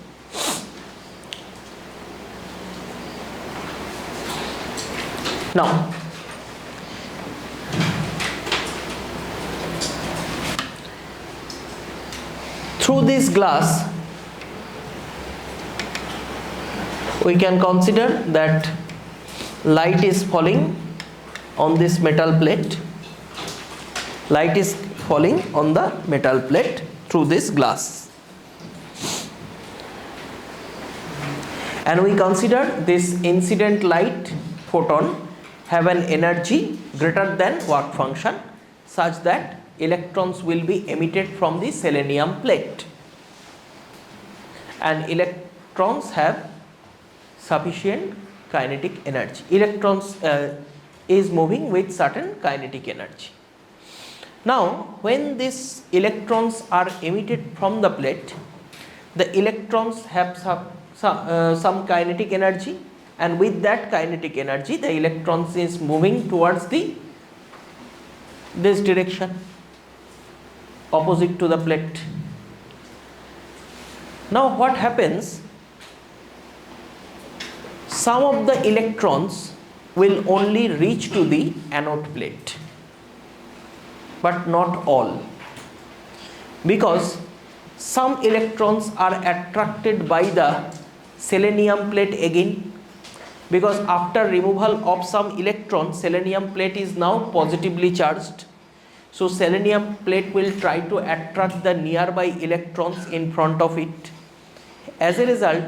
Now, through this glass, we can consider that light is falling on this metal plate. Light is falling on the metal plate through this glass. And we consider this incident light photon have an energy greater than work function such that electrons will be emitted from the selenium plate, and electrons have sufficient kinetic energy. Electrons is moving with certain kinetic energy. Now, when these electrons are emitted from the plate, the electrons have some kinetic energy, and with that kinetic energy, the electrons is moving towards this direction, opposite to the plate. Now, what happens? Some of the electrons will only reach to the anode plate, but not all, because some electrons are attracted by the selenium plate again, because after removal of some electron, selenium plate is now positively charged. So selenium plate will try to attract the nearby electrons in front of it. As a result,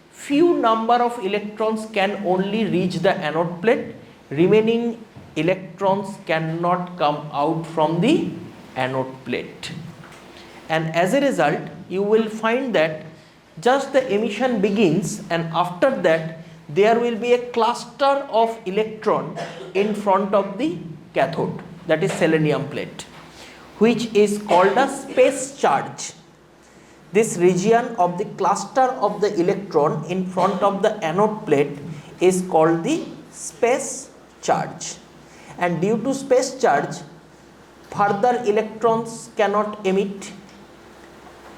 few number of electrons can only reach the anode plate. Remaining electrons cannot come out from the anode plate. And as a result, you will find that just the emission begins, and after that there will be a cluster of electron in front of the cathode, that is selenium plate, which is called a space charge. This region of the cluster of the electron in front of the anode plate is called the space charge. And due to space charge, further electrons cannot emit,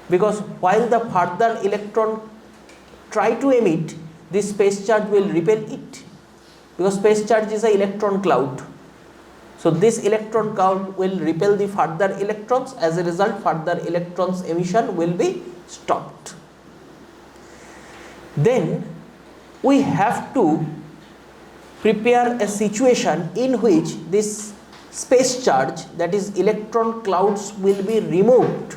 because while the further electron try to emit, this space charge will repel it, because space charge is an electron cloud. So this electron cloud will repel the further electrons. As a result, further electrons emission will be stopped. Then we have to prepare a situation in which this space charge, that is electron clouds, will be removed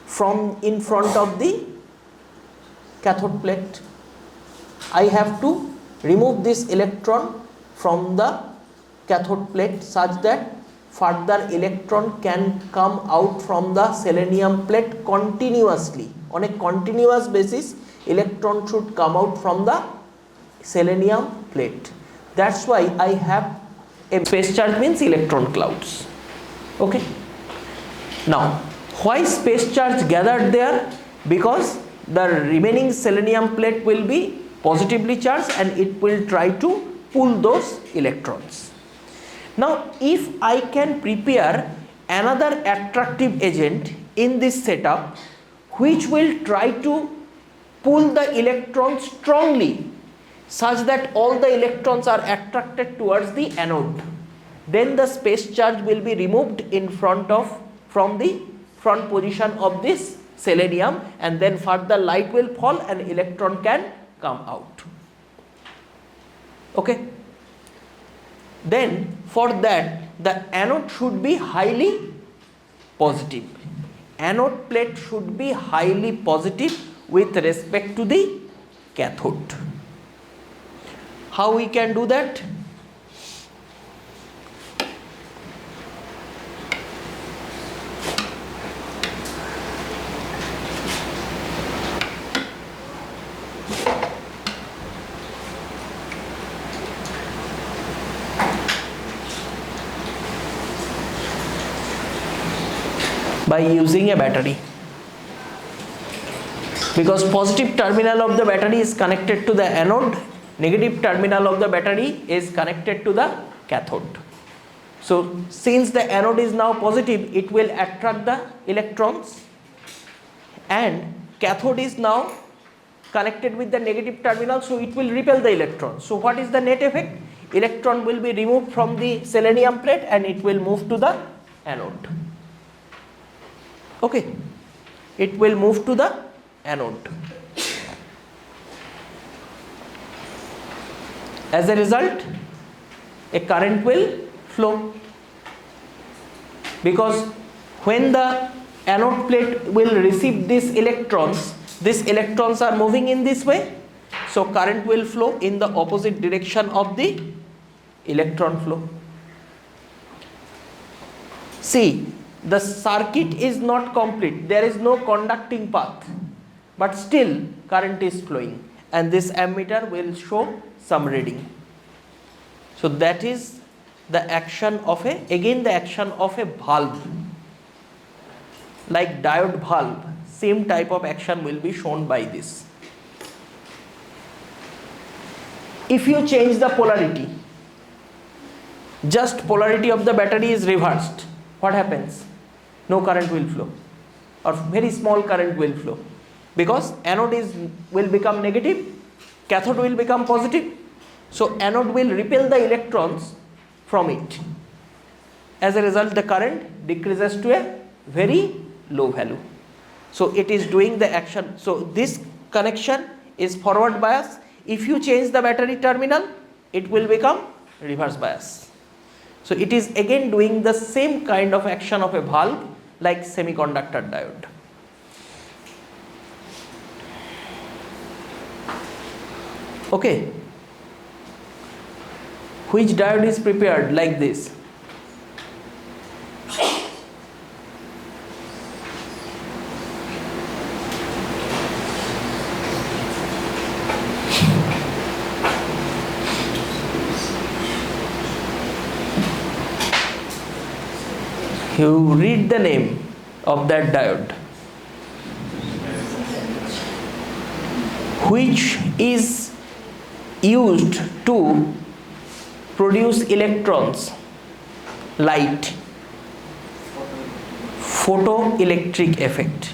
from in front of the cathode plate. I have to remove this electron from the cathode plate such that further electron can come out from the selenium plate continuously. On a continuous basis, electron should come out from the selenium plate. That's why I have a space charge, means electron clouds. Okay. Now, why space charge gathered there? Because the remaining selenium plate will be positively charged and it will try to pull those electrons. Now, if I can prepare another attractive agent in this setup which will try to pull the electrons strongly such that all the electrons are attracted towards the anode, then the space charge will be removed from the front position of this selenium, and then further light will fall and electron can come out. Okay. Then for that the anode should be highly positive. Anode plate should be highly positive with respect to the cathode. How we can do that? By using a battery, because positive terminal of the battery is connected to the anode, negative terminal of the battery is connected to the cathode. So since the anode is now positive, it will attract the electrons, and cathode is now connected with the negative terminal, so it will repel the electrons. So what is the net effect? Electron will be removed from the selenium plate and it will move to the anode. Okay, it will move to the anode. As a result, a current will flow, because when the anode plate will receive these electrons are moving in this way, so current will flow in the opposite direction of the electron flow. See, the circuit is not complete, there is no conducting path, but still current is flowing, and this ammeter will show some reading. So that is the action of the action of a valve, like diode valve, same type of action will be shown by this. If you change the polarity, just polarity of the battery is reversed, what happens? No current will flow, or very small current will flow, because anode will become negative, cathode will become positive, so anode will repel the electrons from it. As a result, the current decreases to a very low value. So it is doing the action. So this connection is forward bias. If you change the battery terminal, it will become reverse bias. So it is again doing the same kind of action of a valve, like semiconductor diode. Okay. Which diode is prepared like this? You read the name of that diode, which is used to produce electrons, light, photoelectric effect.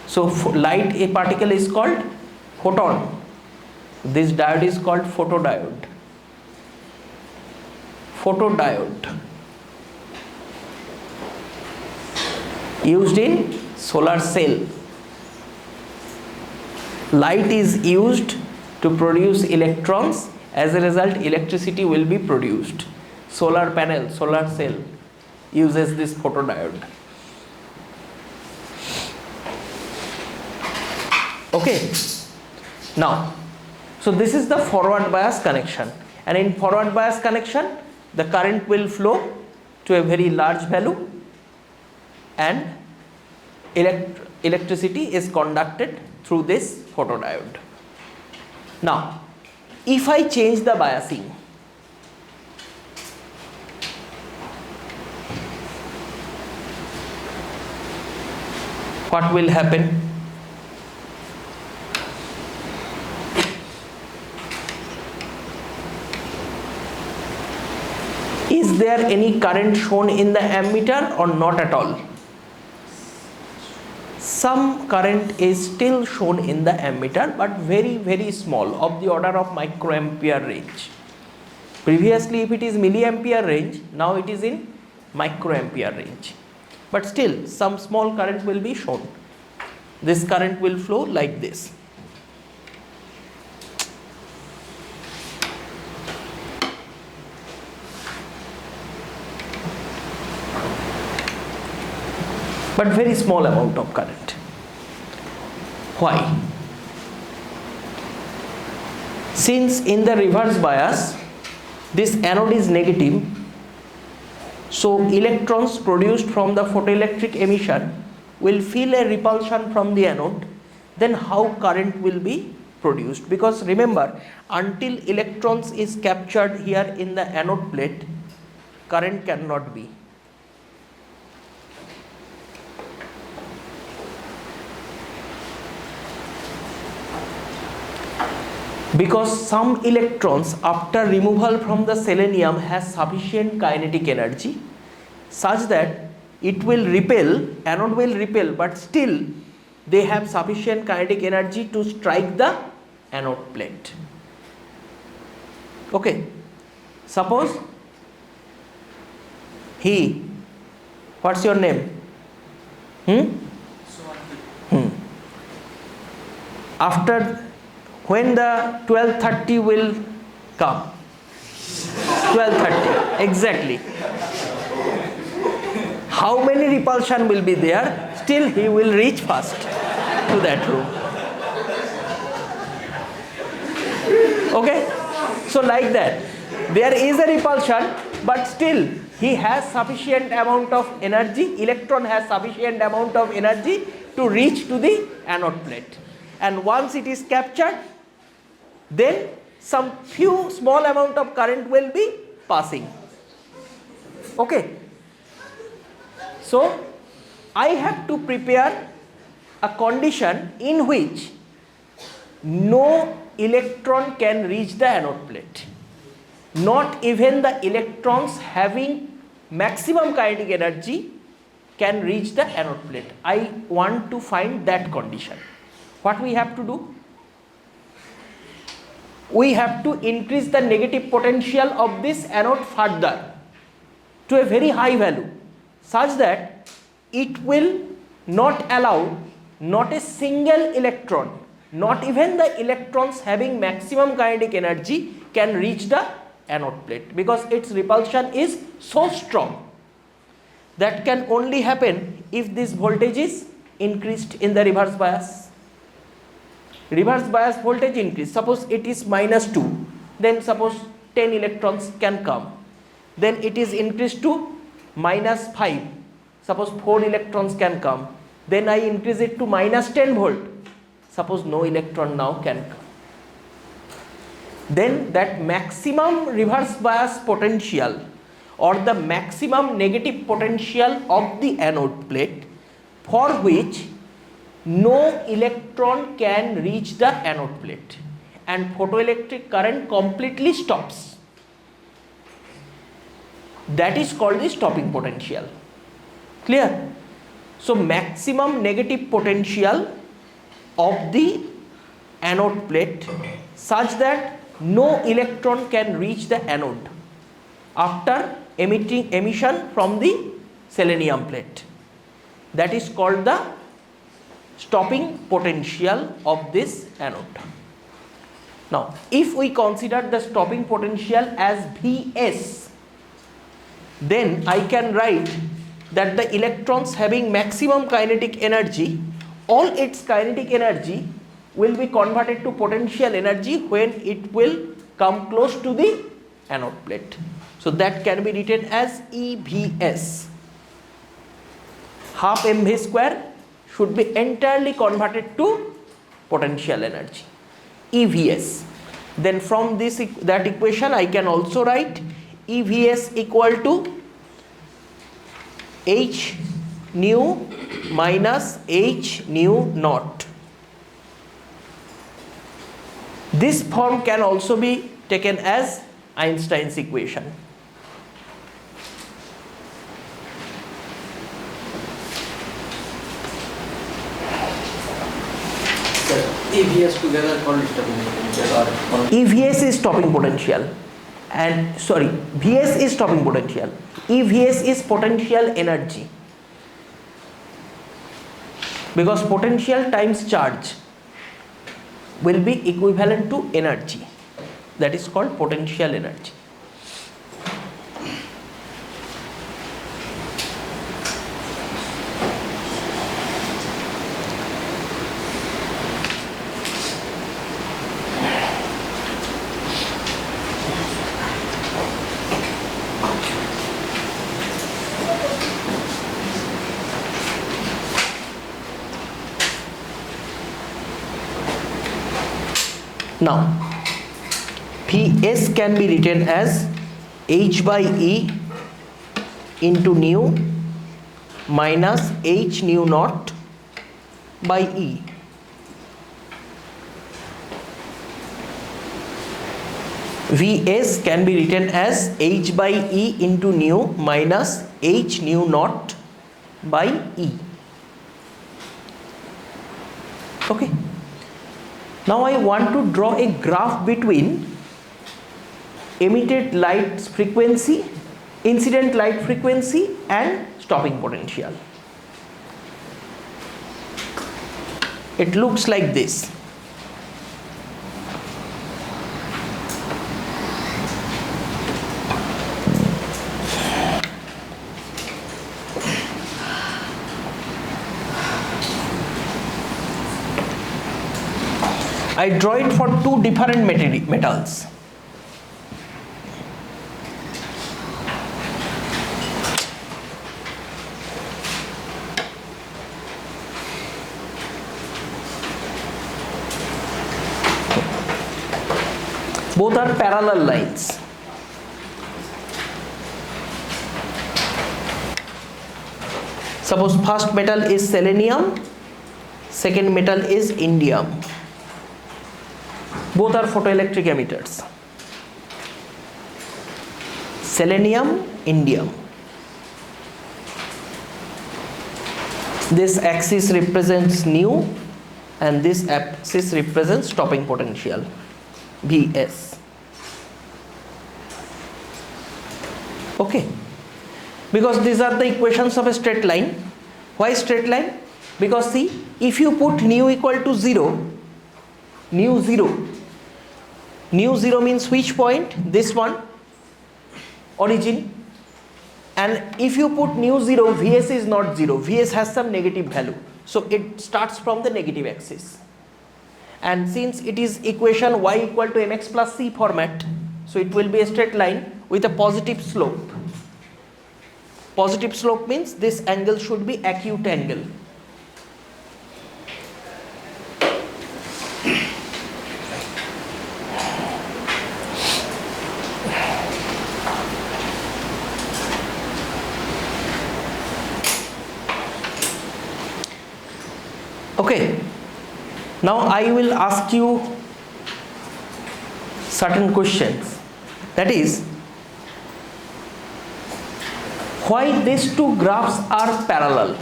So light, a particle is called photon. This diode is called photodiode. Photodiode, used in solar cell. Light is used to produce electrons, as a result electricity will be produced. Solar panel, solar cell uses this photodiode. Okay, now, so this is the forward bias connection, and in forward bias connection the current will flow to a very large value, and electricity is conducted through this photodiode. Now, if I change the biasing, what will happen? Is there any current shown in the ammeter or not at all? Some current is still shown in the ammeter, but very small, of the order of microampere range. Previously if it is milliampere range, now it is in microampere range. But still some small current will be shown. This current will flow like this. But very small amount of current. Why? Since in the reverse bias this anode is negative, so electrons produced from the photoelectric emission will feel a repulsion from the anode, then how current will be produced? Because remember, until electrons is captured here in the anode plate, current cannot be. Because some electrons after removal from the selenium has sufficient kinetic energy such that it will repel, anode will repel, but still they have sufficient kinetic energy to strike the anode plate. Okay, suppose he, what's your name? After when the 12:30 will come, 12:30 exactly, how many repulsion will be there? Still he will reach first to that room. Okay, so like that there is a repulsion, but still he has sufficient amount of energy, electron has sufficient amount of energy to reach to the anode plate, and once it is captured, then some few small amount of current will be passing. Okay, so I have to prepare a condition in which no electron can reach the anode plate, not even the electrons having maximum kinetic energy can reach the anode plate. I want to find that condition. What we have to do? We have to increase the negative potential of this anode further to a very high value such that it will not allow not a single electron, not even the electrons having maximum kinetic energy can reach the anode plate, because its repulsion is so strong. That can only happen if this voltage is increased in the reverse bias. Reverse bias voltage increase, suppose it is -2, then suppose 10 electrons can come, then it is increased to -5, suppose 4 electrons can come, then I increase it to -10 volt, suppose no electron now can come. Then that maximum reverse bias potential or the maximum negative potential of the anode plate, for which no electron can reach the anode plate and photoelectric current completely stops, that is called the stopping potential. Clear? So maximum negative potential of the anode plate such that no electron can reach the anode after emission from the selenium plate, that is called the stopping potential of this anode. Now if we consider the stopping potential as Vs, then I can write that the electrons having maximum kinetic energy, all its kinetic energy will be converted to potential energy when it will come close to the anode plate. So that can be written as EVS. Half mv square should be entirely converted to potential energy, EVS. Then from that equation I can also write EVS equal to H nu minus H nu naught. This form can also be taken as Einstein's equation. EVS together called stopping potential or EVS is stopping potential. and sorry, Vs is stopping potential, EVs is potential energy, because potential times charge will be equivalent to energy, that is called potential energy. Now, Vs can be written as h by E into nu minus h nu naught by E. Vs can be written as h by E into nu minus h nu naught by E. Okay. Now I want to draw a graph between emitted light frequency, incident light frequency and stopping potential. It looks like this. I draw it for two different metals. Both are parallel lines. Suppose first metal is selenium, second metal is indium. Both are photoelectric emitters. Selenium, indium. This axis represents nu and this axis represents stopping potential, Vs. Okay. Because these are the equations of a straight line. Why straight line? Because see, if you put nu equal to 0, nu 0. Nu 0 means which point? This one, origin. And if you put nu 0, Vs is not 0. Vs has some negative value. So it starts from the negative axis. And since it is equation y equal to mx plus c format, so it will be a straight line with a positive slope. Positive slope means this angle should be acute angle. Okay, now I will ask you certain questions. That is, why these two graphs are parallel?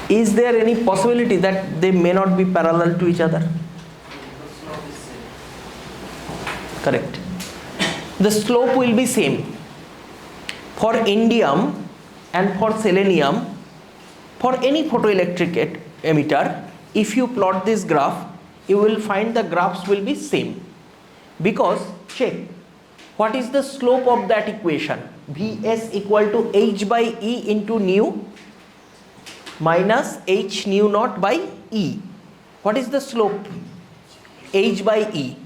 Is there any possibility that they may not be parallel to each other? Correct. The slope will be same. For indium and for selenium, for any photoelectric emitter, if you plot this graph, you will find the graphs will be same. Because, check, what is the slope of that equation? Vs equal to h by E into nu minus h nu naught by E. What is the slope? H by E.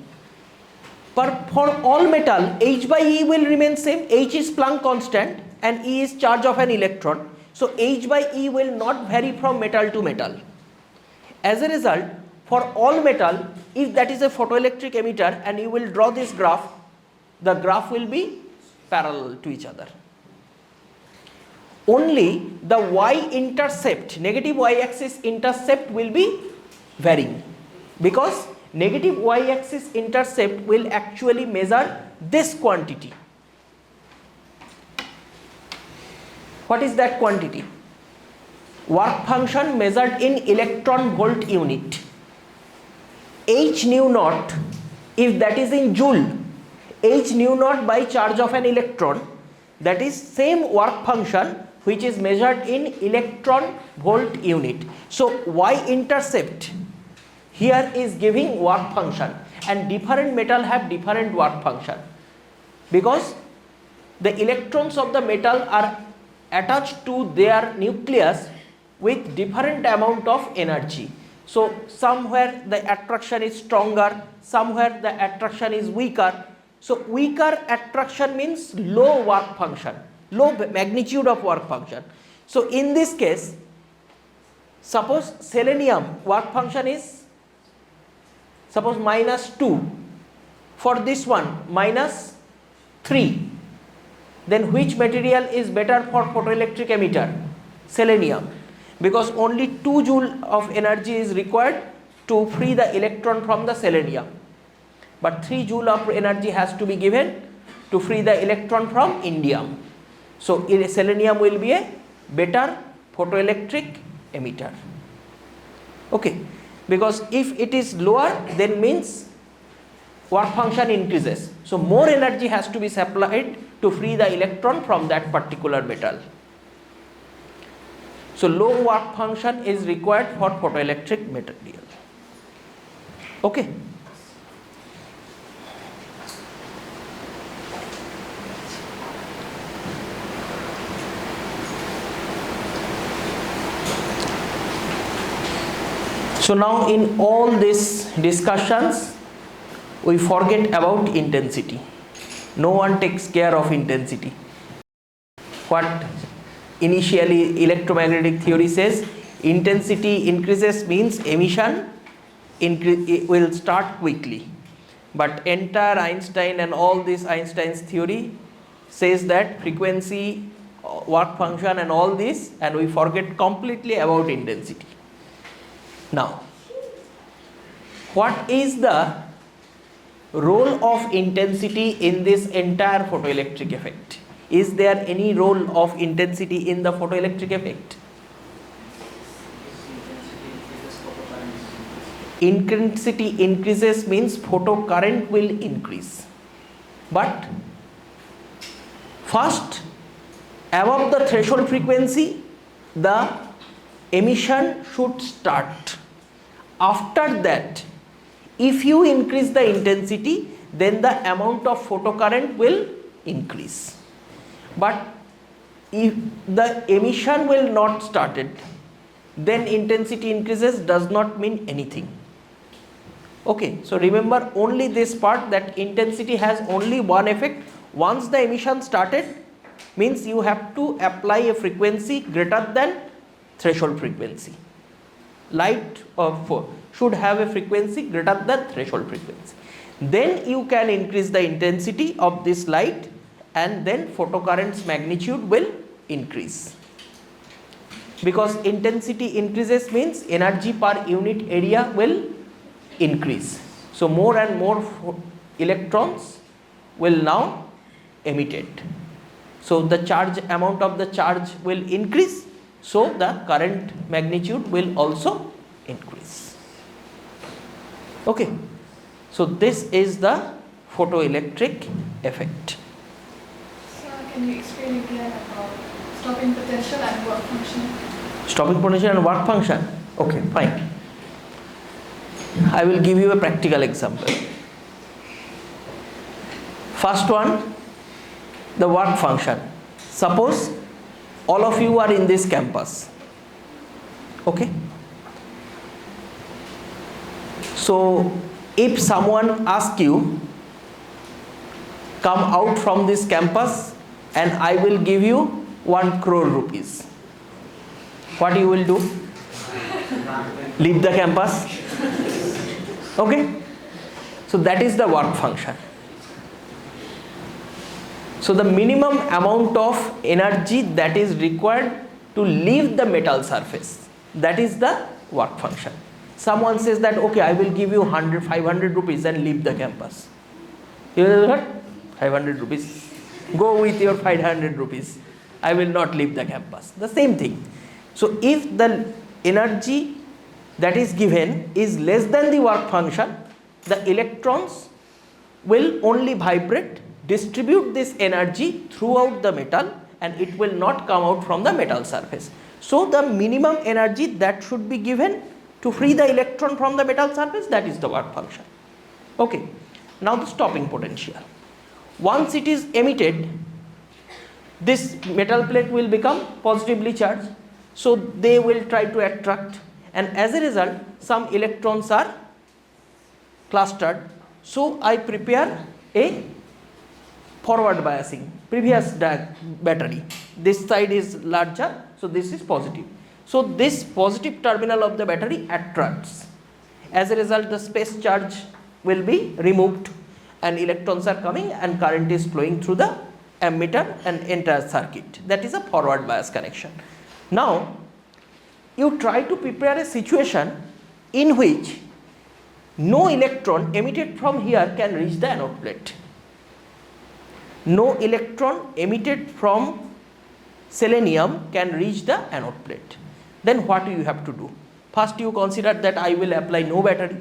But for all metal, h by E will remain same. H is Planck constant and E is charge of an electron. So h by E will not vary from metal to metal. As a result, for all metal, if that is a photoelectric emitter and you will draw this graph, the graph will be parallel to each other. Only the y-intercept, negative y-axis intercept will be varying, because negative y-axis intercept will actually measure this quantity. What is that quantity? Work function measured in electron volt unit. H nu naught, if that is in joule, H nu naught by charge of an electron, that is same work function which is measured in electron volt unit. So y-intercept here is giving work function, and different metal have different work function because the electrons of the metal are attached to their nucleus with different amount of energy. So somewhere the attraction is stronger, somewhere the attraction is weaker. So weaker attraction means low work function, low magnitude of work function. So in this case, suppose selenium work function is suppose -2, for this one -3, then which material is better for photoelectric emitter? Selenium, because only 2 joule of energy is required to free the electron from the selenium, but 3 joule of energy has to be given to free the electron from indium. So selenium will be a better photoelectric emitter. Okay, because if it is lower, then means work function increases, so more energy has to be supplied to free the electron from that particular metal. So low work function is required for photoelectric material. Okay. So now in all these discussions, we forget about intensity. No one takes care of intensity. What initially electromagnetic theory says, intensity increases means emission will start quickly. But entire Einstein and all this Einstein's theory says that frequency, work function and all this, and we forget completely about intensity. Now, what is the role of intensity in this entire photoelectric effect? Is there any role of intensity in the photoelectric effect? Intensity increases means photocurrent will increase. But first, above the threshold frequency, the emission should start. After that, if you increase the intensity, then the amount of photocurrent will increase. But if the emission will not started, then intensity increases does not mean anything. Okay, so remember only this part, that intensity has only one effect. Once the emission started, means you have to apply a frequency greater than threshold frequency. Light should have a frequency greater than threshold frequency. Then you can increase the intensity of this light, and then photocurrent's magnitude will increase. Because intensity increases means energy per unit area will increase. So more and more electrons will now emitted. So the charge, amount of the charge will increase, so the current magnitude will also increase. Okay, so this is the photoelectric effect. So can you explain again about stopping potential and work function? Stopping potential and work function? Okay, fine. I will give you a practical example. First one, the work function. Suppose all of you are in this campus. Okay. So if someone asks you, come out from this campus and I will give you 1 crore rupees, what you will do? Leave the campus. Okay. So that is the work function. So the minimum amount of energy that is required to leave the metal surface, that is the work function. Someone says that, okay, I will give you 500 rupees and leave the campus. You will what? 500 rupees. Go with your 500 rupees. I will not leave the campus. The same thing. So if the energy that is given is less than the work function, the electrons will only vibrate, distribute this energy throughout the metal, and it will not come out from the metal surface. So the minimum energy that should be given to free the electron from the metal surface, that is the work function. Okay. Now the stopping potential. Once it is emitted, this metal plate will become positively charged. So they will try to attract, and as a result some electrons are clustered. So I prepare a forward biasing previous battery. This side is larger, so this is positive. So this positive terminal of the battery attracts. As a result, the space charge will be removed and electrons are coming and current is flowing through the ammeter and entire circuit. That is a forward bias connection. Now you try to prepare a situation in which no electron emitted from here can reach the anode plate. No electron emitted from selenium can reach the anode plate. Then what do you have to do? First you consider that I will apply no battery,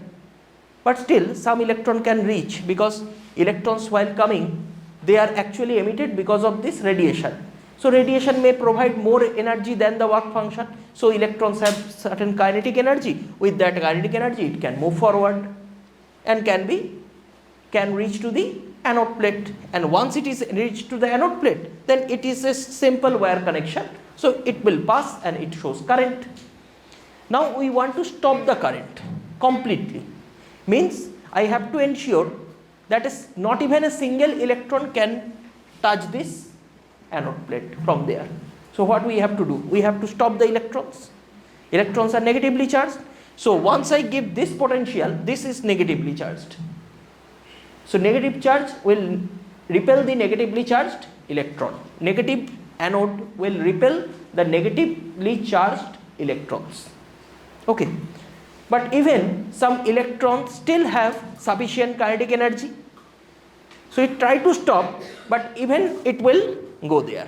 but still some electron can reach, because electrons while coming, they are actually emitted because of this radiation. So radiation may provide more energy than the work function. So electrons have certain kinetic energy. With that kinetic energy, it can move forward and can reach to the anode plate. And once it is reached to the anode plate, then it is a simple wire connection. So it will pass and it shows current. Now we want to stop the current completely. Means I have to ensure that is not even a single electron can touch this anode plate from there. So what we have to do? We have to stop the electrons. Electrons are negatively charged. So once I give this potential, this is negatively charged. So negative charge will repel the negatively charged electron. Negative anode will repel the negatively charged electrons. Okay. But even some electrons still have sufficient kinetic energy. So it try to stop, but even it will go there.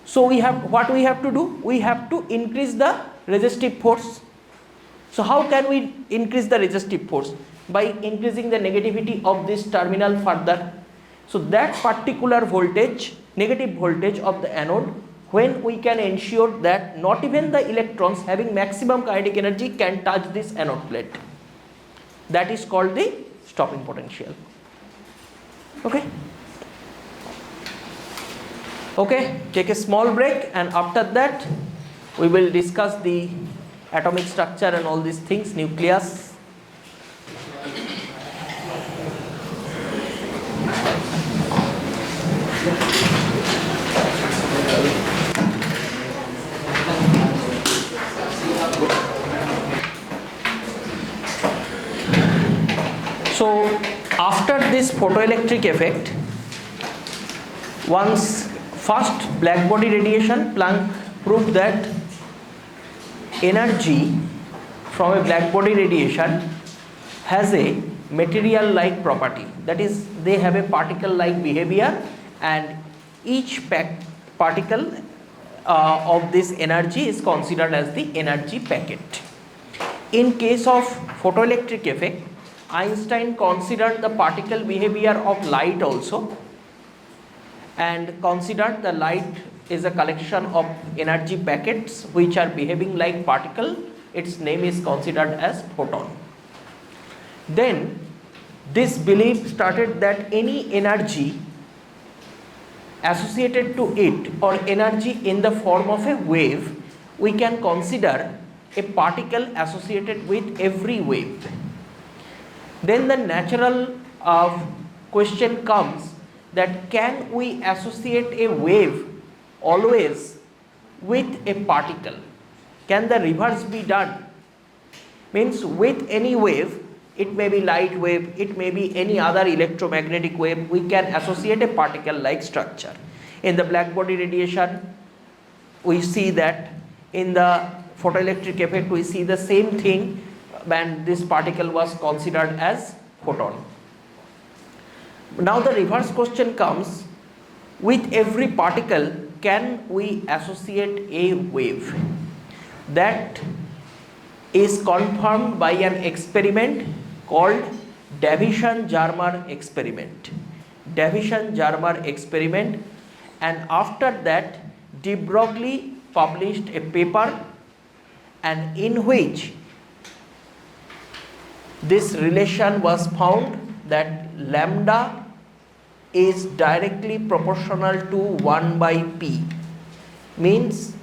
So what we have to do? We have to increase the resistive force. So how can we increase the resistive force? By increasing the negativity of this terminal further. So that particular voltage, negative voltage of the anode, when we can ensure that not even the electrons having maximum kinetic energy can touch this anode plate. That is called the stopping potential. Okay. Okay, take a small break, and after that we will discuss the atomic structure and all these things, nucleus. So after this photoelectric effect, once first black body radiation, Planck proved that energy from a black body radiation has a material like property, that is they have a particle like behavior, and each particle of this energy is considered as the energy packet. In case of photoelectric effect, Einstein considered the particle behavior of light also, and considered the light is a collection of energy packets which are behaving like particle. Its name is considered as photon. Then this belief started that any energy associated to it, or energy in the form of a wave, we can consider a particle associated with every wave. Then the natural question comes that can we associate a wave always with a particle? Can the reverse be done? Means with any wave, it may be light wave, it may be any other electromagnetic wave, we can associate a particle like structure. In the black body radiation, we see that. In the photoelectric effect, we see the same thing, and this particle was considered as photon. Now the reverse question comes, with every particle can we associate a wave that is confirmed by an experiment called Davison-Germer experiment. Davison-Germer experiment, and after that de Broglie published a paper, and in which this relation was found that lambda is directly proportional to 1 by p, means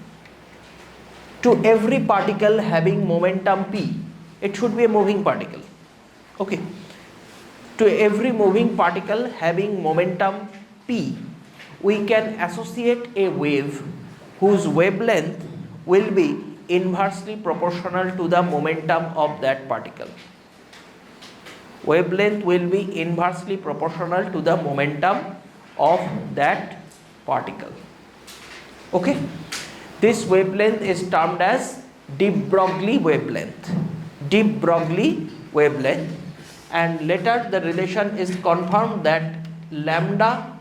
to every particle having momentum p, it should be a moving particle, okay, to every moving particle having momentum p, we can associate a wave whose wavelength will be inversely proportional to the momentum of that particle. Wavelength will be inversely proportional to the momentum of that particle. Okay, this wavelength is termed as de Broglie wavelength. De Broglie wavelength, and later the relation is confirmed that lambda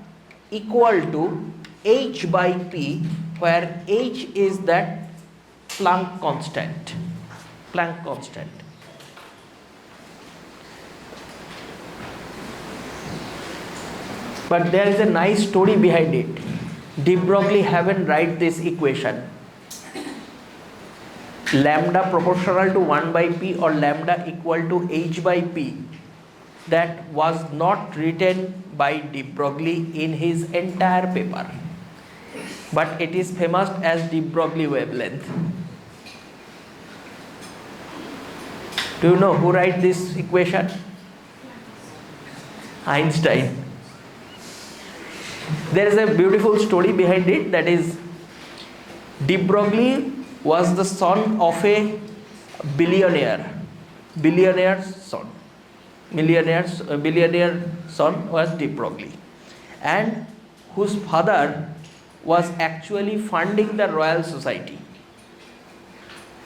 equal to h by p, where h is that Planck constant. Planck constant. But there is a nice story behind it. De Broglie haven't write this equation, lambda proportional to 1 by p or lambda equal to h by p, that was not written by de Broglie in his entire paper, but it is famous as de Broglie wavelength. Do you know who write this equation? Einstein. There is a beautiful story behind it, that is, de Broglie was the son of a billionaire son. Billionaire son was de Broglie, and whose father was actually funding the Royal Society.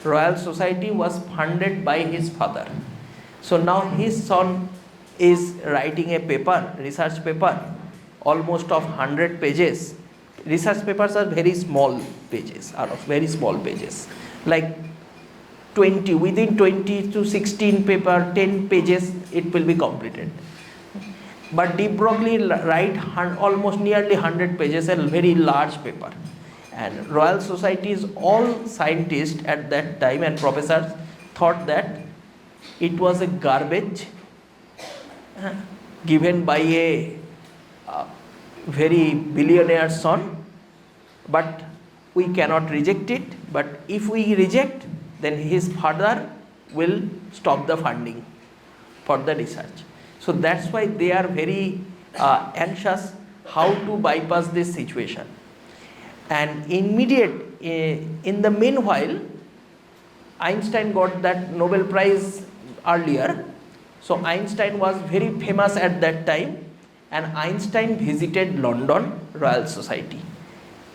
Royal Society was funded by his father. So now his son is writing a paper, research paper, almost of 100 pages. Research papers are very small pages, like 20, within 20 to 16 paper, 10 pages it will be completed. But de Broglie write almost nearly 100 pages, a very large paper. And Royal Society's all scientists at that time and professors thought that it was a garbage given by a very billionaire son, but we cannot reject it. But if we reject, then his father will stop the funding for the research. So that's why they are very anxious how to bypass this situation. And in the meanwhile, Einstein got that Nobel Prize earlier. So Einstein was very famous at that time, and Einstein visited London Royal Society.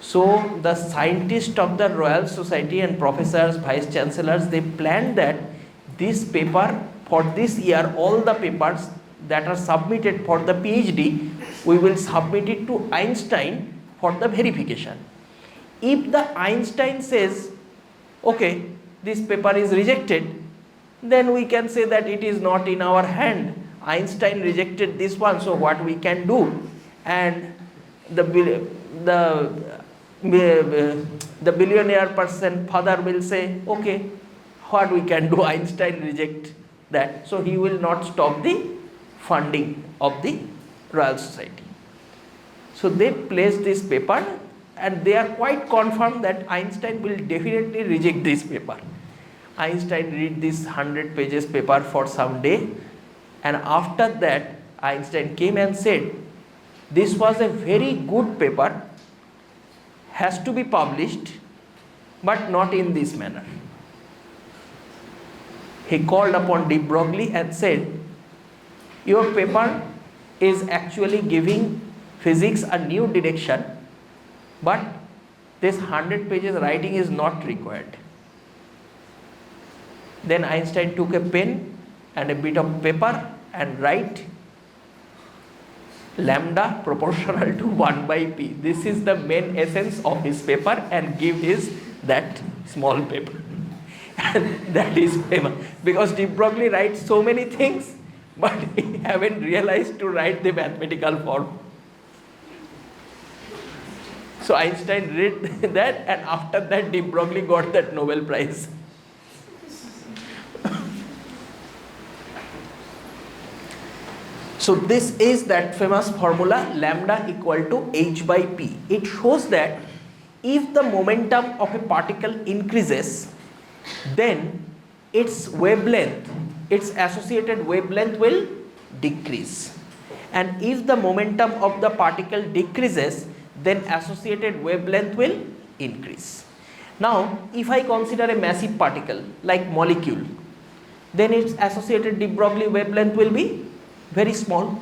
So the scientists of the Royal Society and professors, vice chancellors, they planned that this paper for this year, all the papers that are submitted for the PhD, we will submit it to Einstein for the verification. If the Einstein says, okay, this paper is rejected, then we can say that it is not in our hand. Einstein rejected this one, so what we can do? And the billionaire person father will say, okay, what we can do? Einstein reject that, so he will not stop the funding of the Royal Society. So they placed this paper, and they are quite confirmed that Einstein will definitely reject this paper. Einstein read this 100 pages paper for some day, and after that Einstein came and said, this was a very good paper, has to be published, but not in this manner. He called upon de Broglie and said, your paper is actually giving physics a new direction, but this 100 pages writing is not required. Then Einstein took a pen and a bit of paper and write lambda proportional to 1 by p. This is the main essence of his paper, and give his that small paper. And that is famous because de Broglie writes so many things, but he haven't realized to write the mathematical form. So Einstein read that, and after that de Broglie got that Nobel Prize. So this is that famous formula, lambda equal to h by p. It shows that if the momentum of a particle increases, then its wavelength, its associated wavelength will decrease. And if the momentum of the particle decreases, then associated wavelength will increase. Now, if I consider a massive particle like molecule, then its associated de Broglie wavelength will be very small.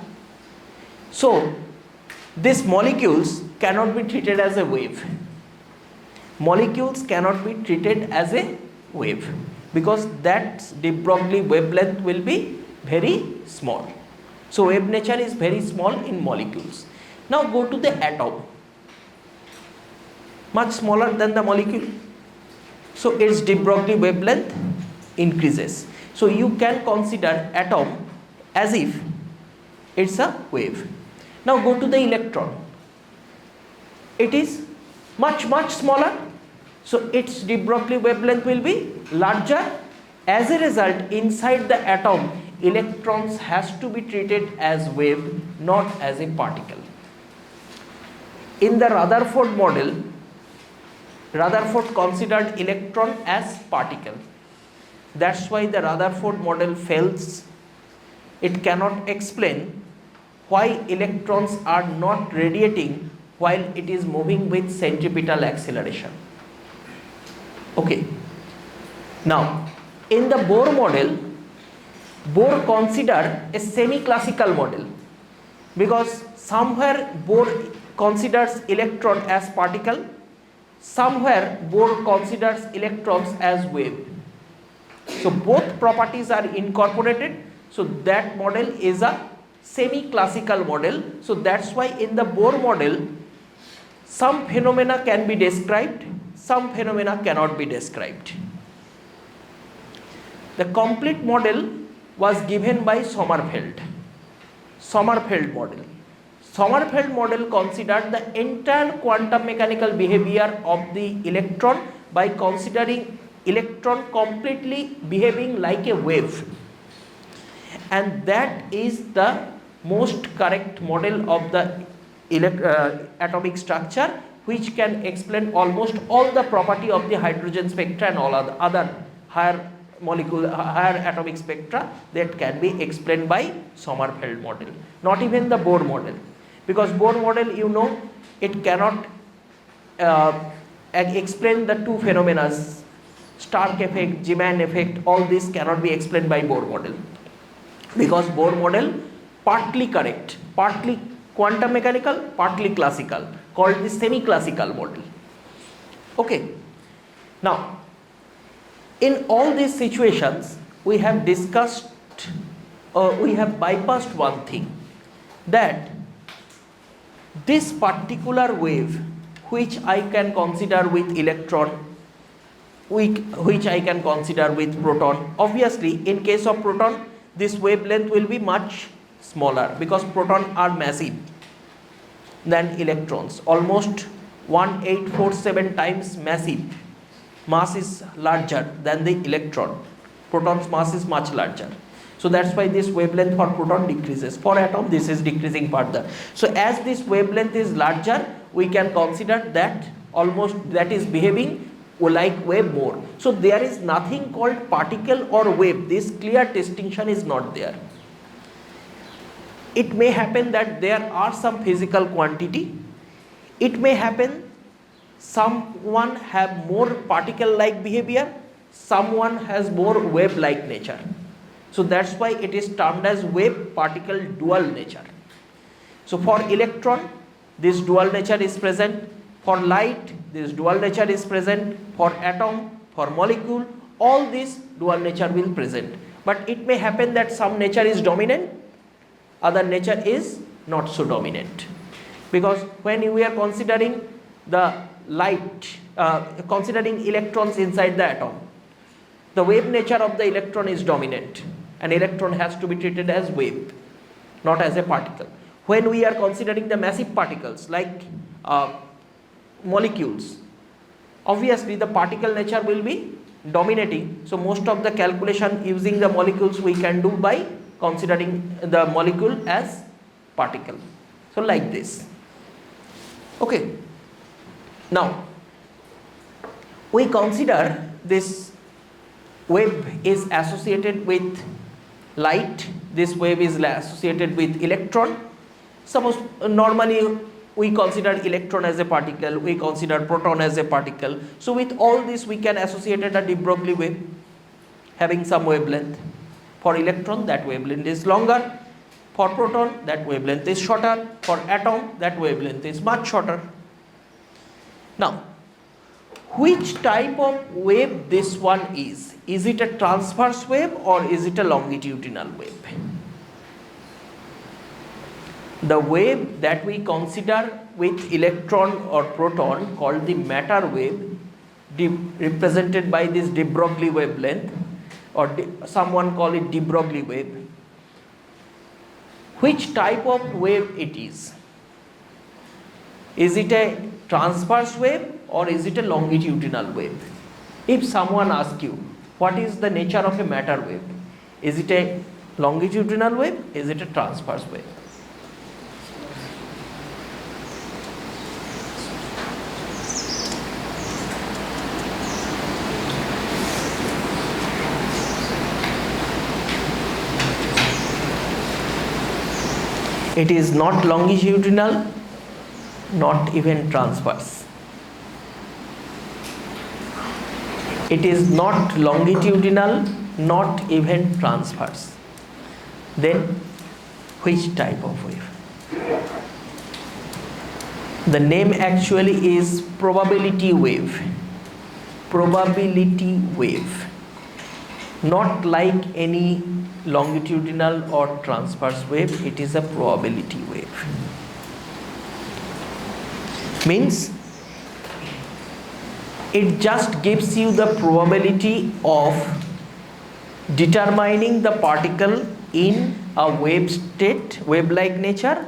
So, these molecules cannot be treated as a wave. Molecules cannot be treated as a wave because that de Broglie wavelength will be very small. So, wave nature is very small in molecules. Now, go to the atom. Much smaller than the molecule. So, its de Broglie wavelength increases. So, you can consider atom as if it's a wave. Now, go to the electron. It is much smaller. So, its de Broglie wavelength will be larger. As a result, inside the atom, electrons has to be treated as wave, not as a particle. In the Rutherford model, Rutherford considered electron as particle. That's why the Rutherford model fails. It cannot explain why electrons are not radiating while it is moving with centripetal acceleration. Okay. Now, in the Bohr model, Bohr considered a semi-classical model because somewhere Bohr considers electron as particle, somewhere Bohr considers electrons as wave. So both properties are incorporated. So that model is a semi-classical model. So that's why in the Bohr model, some phenomena can be described, some phenomena cannot be described. The complete model was given by Sommerfeld. Sommerfeld model. Sommerfeld model considered the entire quantum mechanical behavior of the electron by considering electron completely behaving like a wave. And that is the most correct model of the atomic structure, which can explain almost all the property of the hydrogen spectra and all other higher atomic spectra that can be explained by Sommerfeld model, not even the Bohr model, because Bohr model, you know, it cannot explain the two phenomena, Stark effect, Zeeman effect, all this cannot be explained by Bohr model, because Bohr model partly correct, partly quantum mechanical, partly classical, called the semi-classical model. Okay. Now, in all these situations, we have discussed, we have bypassed one thing, that this particular wave, which I can consider with electron, which I can consider with proton, obviously in case of proton, this wavelength will be much smaller because protons are massive than electrons, almost 1847 times massive. Mass is larger than the electron. Proton's mass is much larger. So that's why this wavelength for proton decreases. For atom, this is decreasing further. So as this wavelength is larger, we can consider that almost that is behaving like wave more. So there is nothing called particle or wave. This clear distinction is not there. It may happen that there are some physical quantity. It may happen someone have more particle-like behavior, someone has more wave-like nature. So that's why it is termed as wave-particle dual nature. So for electron, this dual nature is present. For light, this dual nature is present. For atom, for molecule, all this dual nature will present. But it may happen that some nature is dominant, other nature is not so dominant, because when we are considering the light, considering electrons inside the atom, the wave nature of the electron is dominant. An electron has to be treated as wave, not as a particle. When we are considering the massive particles like molecules, obviously the particle nature will be dominating. So most of the calculation using the molecules we can do by considering the molecule as particle. So like this. Okay. Now we consider this wave is associated with light, this wave is associated with electron. Suppose normally we consider electron as a particle, we consider proton as a particle. So with all this we can associate a de Broglie wave having some wavelength. For electron, that wavelength is longer. For proton, that wavelength is shorter. For atom, that wavelength is much shorter. Now, which type of wave this one is? Is it a transverse wave or is it a longitudinal wave? The wave that we consider with electron or proton, called the matter wave, represented by this de Broglie wavelength, or someone call it de Broglie wave. Which type of wave it is? Is it a transverse wave or is it a longitudinal wave? If someone asks you, what is the nature of a matter wave? Is it a longitudinal wave? Is it a transverse wave? It is not longitudinal, not even transverse. It is not longitudinal, not even transverse. Then which type of wave? The name actually is probability wave. Probability wave. Not like any longitudinal or transverse wave, it is a probability wave. Means it just gives you the probability of determining the particle in a wave state, wave-like nature,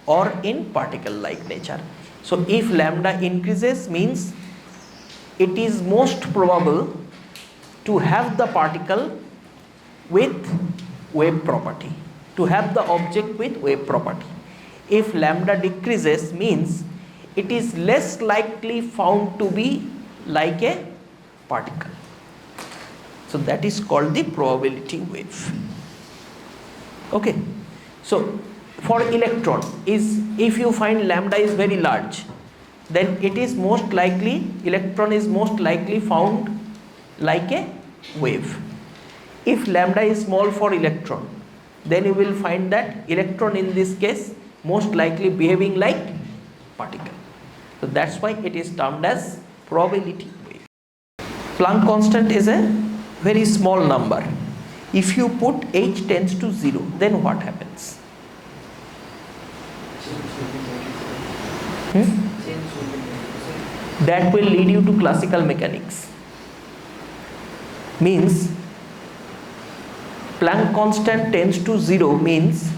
or in particle-like nature. So if lambda increases, means it is most probable to have the particle with wave property, to have the object with wave property. If lambda decreases, means it is less likely found to be like a particle. So that is called the probability wave. Okay. So for electron, if you find lambda is very large, then it is most likely, electron is most likely found like a wave. If lambda is small for electron, then you will find that electron in this case most likely behaving like particle. So that's why it is termed as probability wave. Planck constant is a very small number. If you put h tends to 0, then what happens? That will lead you to classical mechanics. Means Planck constant tends to 0 means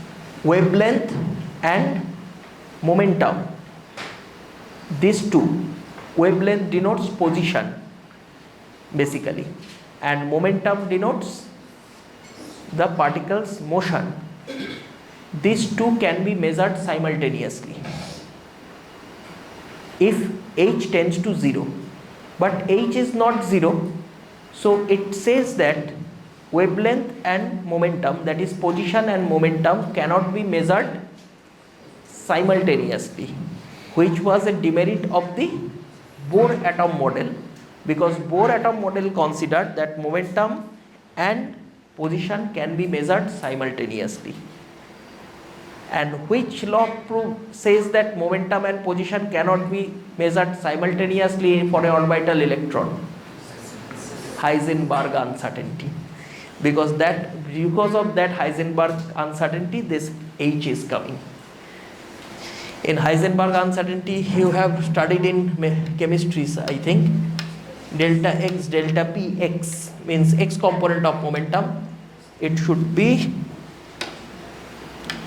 wavelength and momentum. These two, wavelength denotes position basically, and momentum denotes the particle's motion. These two can be measured simultaneously if h tends to 0, but h is not 0, so it says that wavelength and momentum, that is position and momentum, cannot be measured simultaneously, which was a demerit of the Bohr atom model, because Bohr atom model considered that momentum and position can be measured simultaneously. And which law says that momentum and position cannot be measured simultaneously for an orbital electron? Heisenberg uncertainty. Because of that Heisenberg uncertainty, this h is coming. In Heisenberg uncertainty, you have studied in chemistry, I think. Delta x, delta p, x means x component of momentum. It should be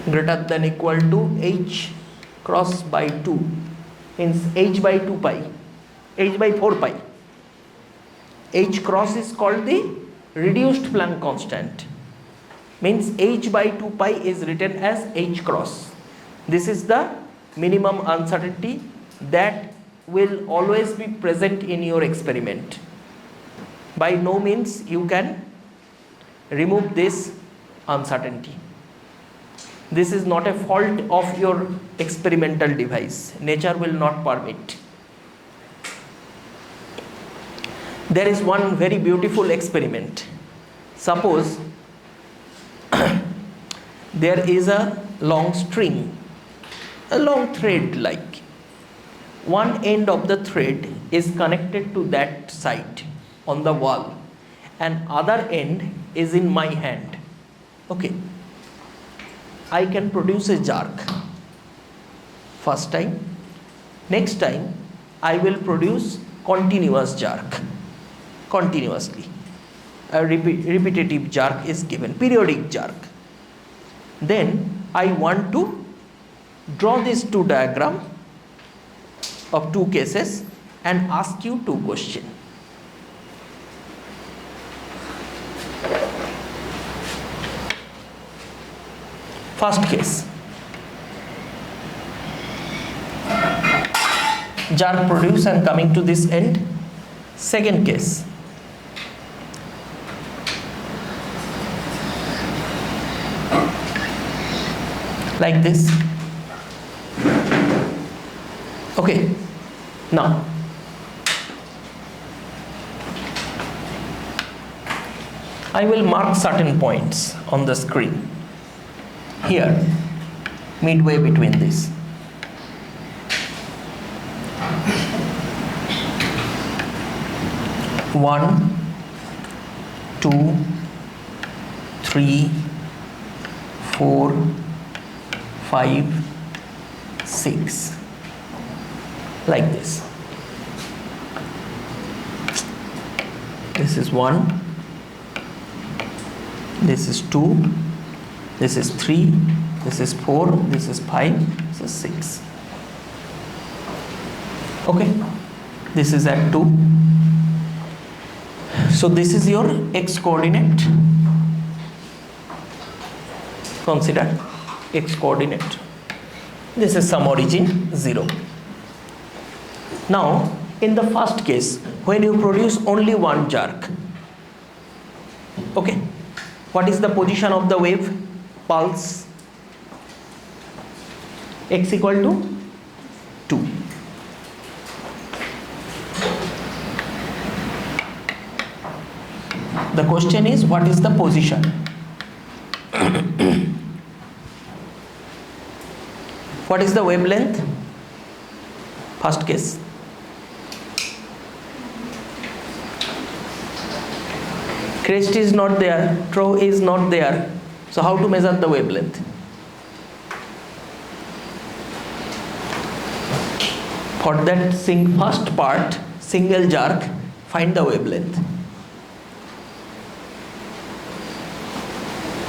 greater than equal to h cross by 2, means h by 2 pi, h by 4 pi. H cross is called the reduced Planck constant, means h by 2 pi is written as h cross. This is the minimum uncertainty that will always be present in your experiment. By no means you can remove this uncertainty. This is not a fault of your experimental device. Nature will not permit. There is one very beautiful experiment. Suppose there is a long string, a long thread, like one end of the thread is connected to that side on the wall and other end is in my hand. Okay, I can produce a jerk first time. Next time I will produce continuous jerk, continuously. A repetitive jerk is given, periodic jerk. Then I want to draw these two diagrams of two cases and ask you two questions. First case, jerk produced and coming to this end. Second case, like this. Okay, now I will mark certain points on the screen here, midway between this. One, 2, 3, 4, 5, 6, like this. This is 1, this is 2, this is 3, this is 4, this is 5, this is 6. Okay, this is at 2. So this is your x coordinate. Consider x coordinate. This is some origin 0. Now in the first case, when you produce only one jerk, okay, what is the position of the wave pulse? X equal to 2. The question is, what is the position? What is the wavelength? First case. Crest is not there, trough is not there. So how to measure the wavelength? For that first part, single jerk, find the wavelength.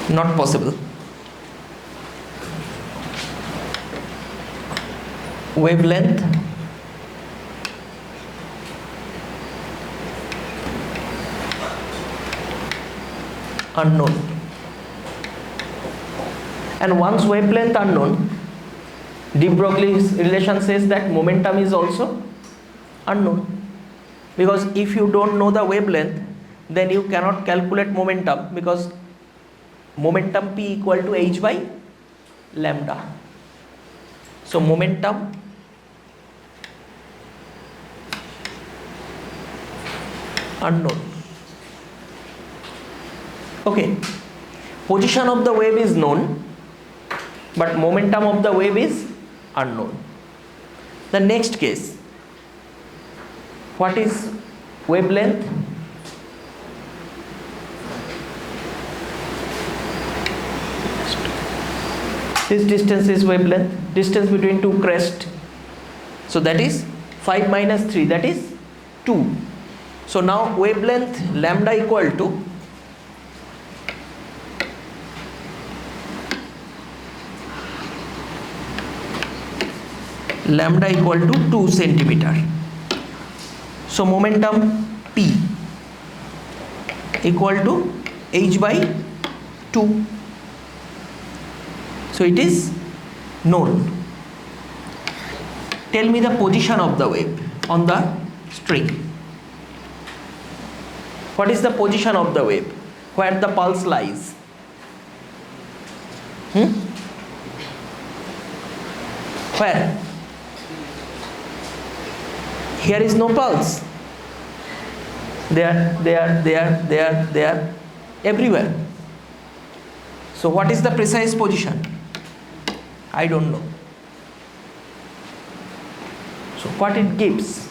Not possible. Wavelength unknown. And once wavelength unknown, de Broglie's relation says that momentum is also unknown. Because if you don't know the wavelength, then you cannot calculate momentum, because momentum P equal to h by lambda. So momentum unknown. Okay, position of the wave is known, but momentum of the wave is unknown. The next case, what is wavelength? This distance is wavelength, distance between two crests. So that is 5 minus 3, that is 2. So now wavelength lambda equal to lambda equal to 2 centimeter. So momentum P equal to h by 2. So it is known. Tell me the position of the wave on the string. What is the position of the wave? Where the pulse lies? Where? Here is no pulse. There, everywhere. So what is the precise position? I don't know. So what it gives?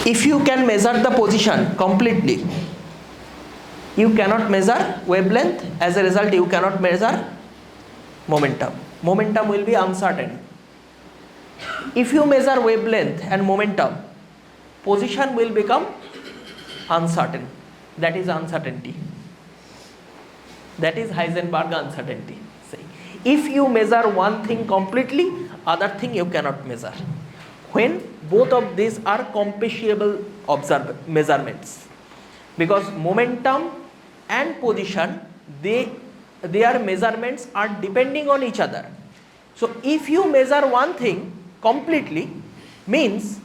If you can measure the position completely, you cannot measure wavelength. As a result, you cannot measure momentum. Momentum will be uncertain. If you measure wavelength and momentum, position will become uncertain. That is uncertainty. That is Heisenberg uncertainty. See, if you measure one thing completely, other thing you cannot measure. When both of these are comparable measurements, because momentum and position, their measurements are depending on each other. So if you measure one thing completely, means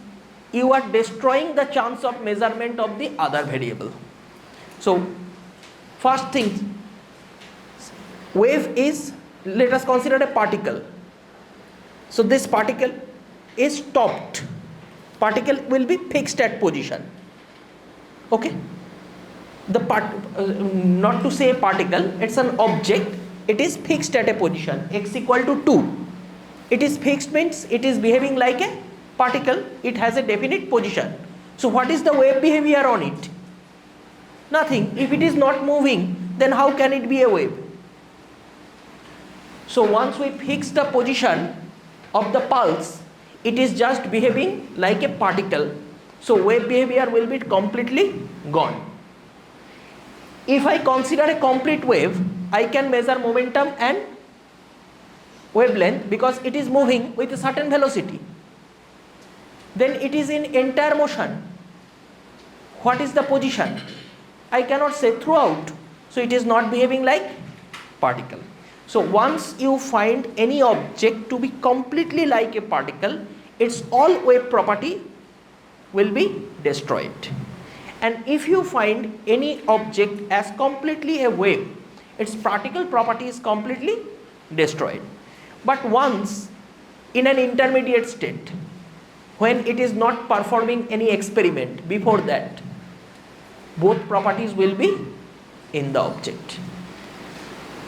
you are destroying the chance of measurement of the other variable. So first thing, wave is, let us consider a particle. So this particle is stopped. Particle will be fixed at position. Okay. The not to say a particle, it's an object. It is fixed at a position x equal to 2. It is fixed means it is behaving like a particle. It has a definite position. So what is the wave behavior on it? Nothing. If it is not moving, then how can it be a wave? So once we fix the position of the pulse, it is just behaving like a particle. So wave behavior will be completely gone. If I consider a complete wave, I can measure momentum and wavelength because it is moving with a certain velocity. Then it is in entire motion. What is the position? I cannot say throughout. So it is not behaving like particle. So once you find any object to be completely like a particle, its all wave property will be destroyed. And if you find any object as completely a wave, its particle property is completely destroyed. But once in an intermediate state, when it is not performing any experiment, before that, both properties will be in the object.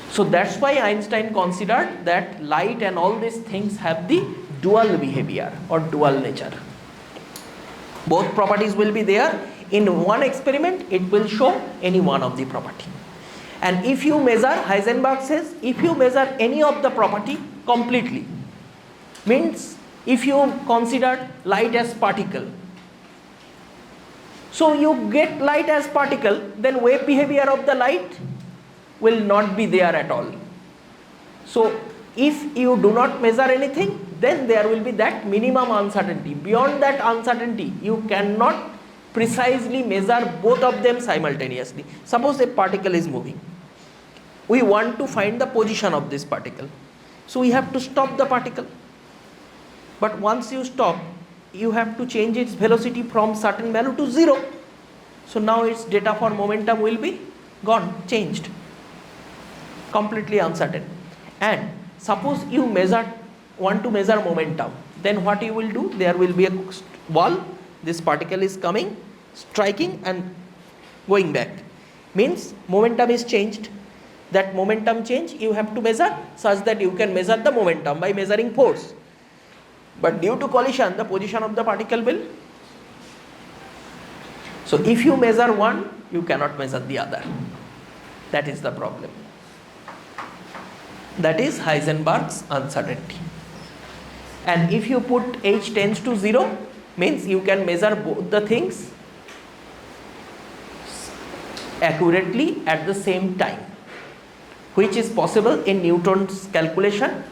So that's why Einstein considered that light and all these things have the dual behavior or dual nature. Both properties will be there. In one experiment, it will show any one of the property. And if you measure, Heisenberg says, if you measure any of the property completely, means if you consider light as particle, so you get light as particle, then wave behavior of the light will not be there at all. So if you do not measure anything, then there will be that minimum uncertainty. Beyond that uncertainty, you cannot precisely measure both of them simultaneously. Suppose a particle is moving. We want to find the position of this particle. So we have to stop the particle. But once you stop, you have to change its velocity from certain value to 0. So now its data for momentum will be gone, changed. Completely uncertain. And suppose you want to measure momentum, then what you will do? There will be a wall. This particle is coming, striking and going back. Means momentum is changed. That momentum change you have to measure such that you can measure the momentum by measuring force. But due to collision, the position of the particle will. So if you measure one, you cannot measure the other. That is the problem. That is Heisenberg's uncertainty. And if you put h tends to 0, means you can measure both the things accurately at the same time, which is possible in Newton's calculation,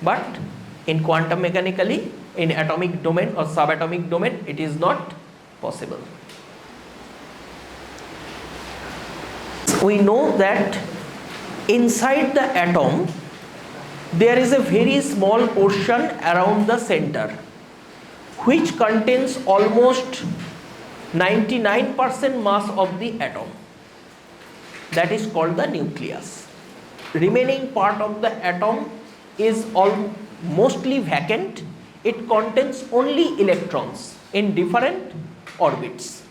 but in quantum mechanically, in atomic domain or subatomic domain, it is not possible. We know that inside the atom there is a very small portion around the center which contains almost 99% mass of the atom. That is called the nucleus. Remaining part of the atom is mostly vacant. It contains only electrons in different orbits.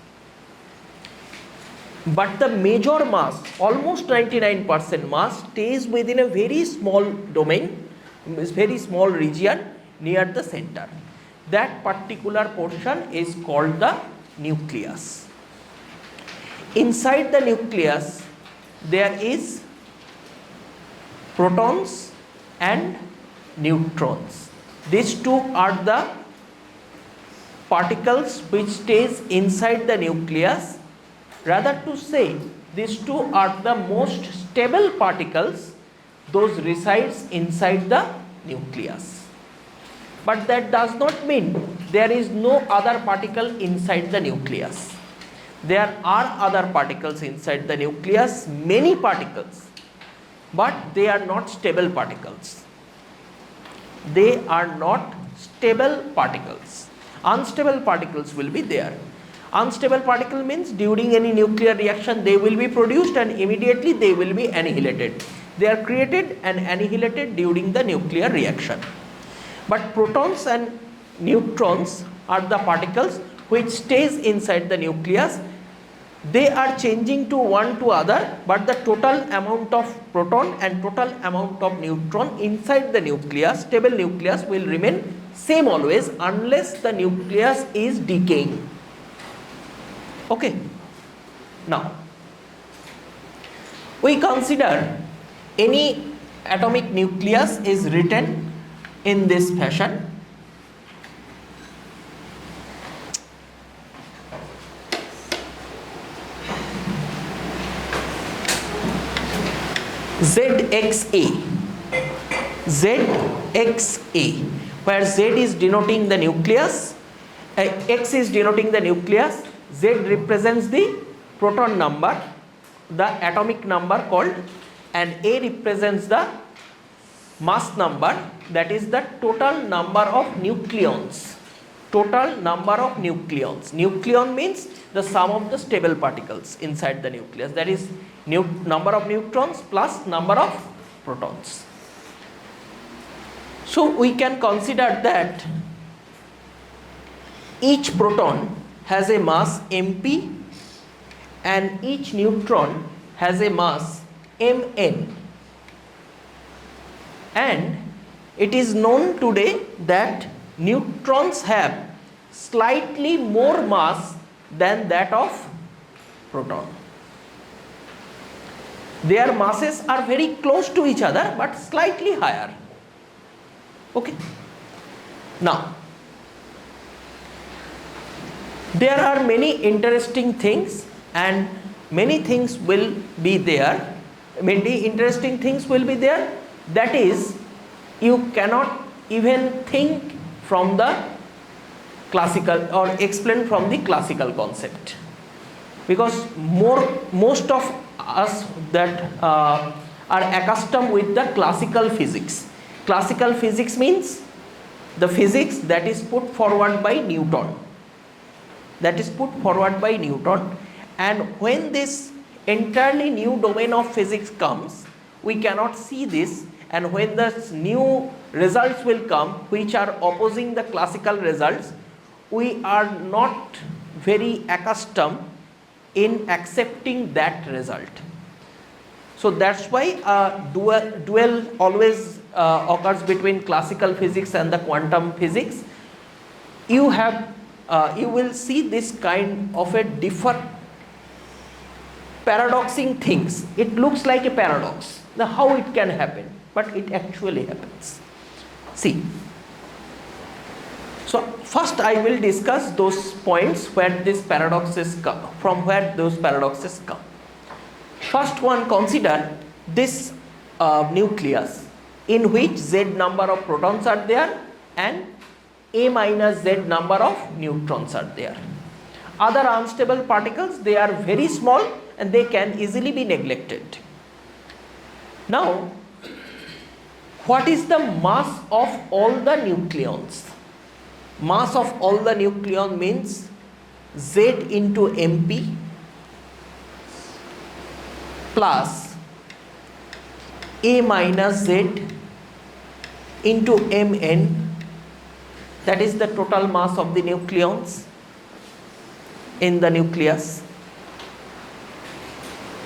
But the major mass, almost 99% mass, stays within a very small domain, very small region near the center. That particular portion is called the nucleus. Inside the nucleus, there is protons and neutrons. These two are the particles which stays inside the nucleus. Rather to say, these two are the most stable particles, those resides inside the nucleus. But that does not mean there is no other particle inside the nucleus. There are other particles inside the nucleus, many particles, but they are not stable particles. They are not stable particles. Unstable particles will be there. Unstable particle means during any nuclear reaction they will be produced and immediately they will be annihilated. They are created and annihilated during the nuclear reaction. But protons and neutrons are the particles which stays inside the nucleus. They are changing to one to other, but the total amount of proton and total amount of neutron inside the nucleus, stable nucleus, will remain same always unless the nucleus is decaying. Okay. Now, we consider any atomic nucleus is written in this fashion. ZXA, ZXA, where Z is denoting the nucleus, X is denoting the nucleus, Z represents the proton number, the atomic number called, and A represents the mass number, that is the total number of nucleons. Total number of nucleons. Nucleon means the sum of the stable particles inside the nucleus, that is number of neutrons plus number of protons. So we can consider that each proton has a mass mp and each neutron has a mass mn, and it is known today that neutrons have slightly more mass than that of proton. Their masses are very close to each other but slightly higher. Okay. Now, there are many interesting things and many things will be there. Many interesting things will be there. That is, you cannot even think from the classical or explain from the classical concept, because most of us that are accustomed with the classical physics. Classical physics means the physics that is put forward by Newton. That is put forward by Newton, and when this entirely new domain of physics comes, we cannot see this, and when the new results will come which are opposing the classical results, we are not very accustomed in accepting that result. So that's why duel always occurs between classical physics and the quantum physics. You will see this kind of a paradoxing things. It looks like a paradox. Now how it can happen? But it actually happens. See. So first I will discuss those points where these paradoxes come, from where those paradoxes come. First one, consider this nucleus in which z number of protons are there and a minus z number of neutrons are there. Other unstable particles, they are very small and they can easily be neglected. Now, what is the mass of all the nucleons? Mass of all the nucleon means Z into MP plus A minus Z into Mn, that is the total mass of the nucleons in the nucleus.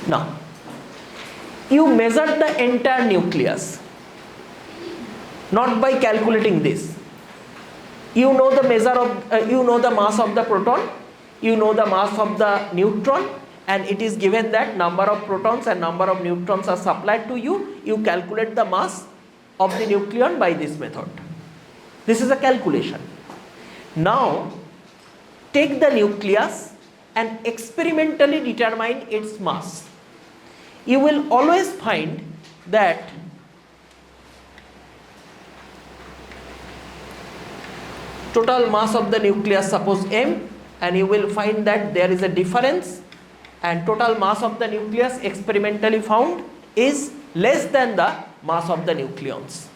Now, you measure the entire nucleus, not by calculating this. You know the measure of, you know the mass of the proton, you know the mass of the neutron, and it is given that number of protons and number of neutrons are supplied to you. You calculate the mass of the nucleon by this method. This is a calculation. Now, take the nucleus and experimentally determine its mass. You will always find that total mass of the nucleus, suppose m, and you will find that there is a difference, and total mass of the nucleus experimentally found is less than the mass of the nucleons.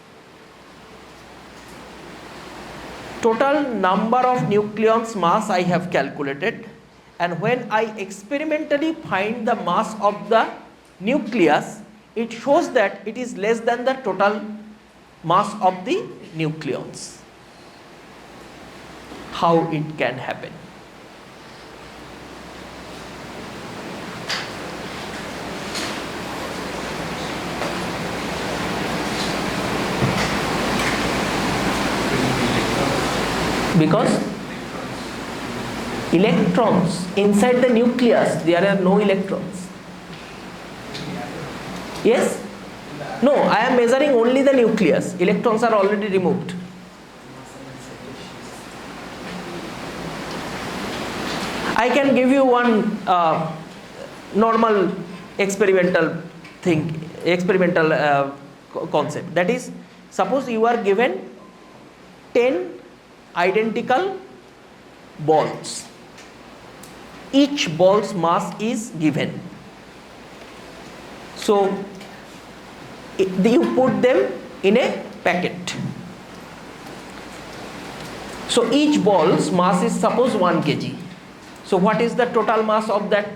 Total number of nucleons mass I have calculated, and when I experimentally find the mass of the nucleus, it shows that it is less than the total mass of the nucleons. How it can happen? Because electrons inside the nucleus, there are no electrons. Yes? No, I am measuring only the nucleus. Electrons are already removed. I can give you one normal experimental thing, experimental concept. That is, suppose you are given 10 identical balls. Each ball's mass is given. So, you put them in a packet. So, each ball's mass is suppose 1 kg. So, what is the total mass of that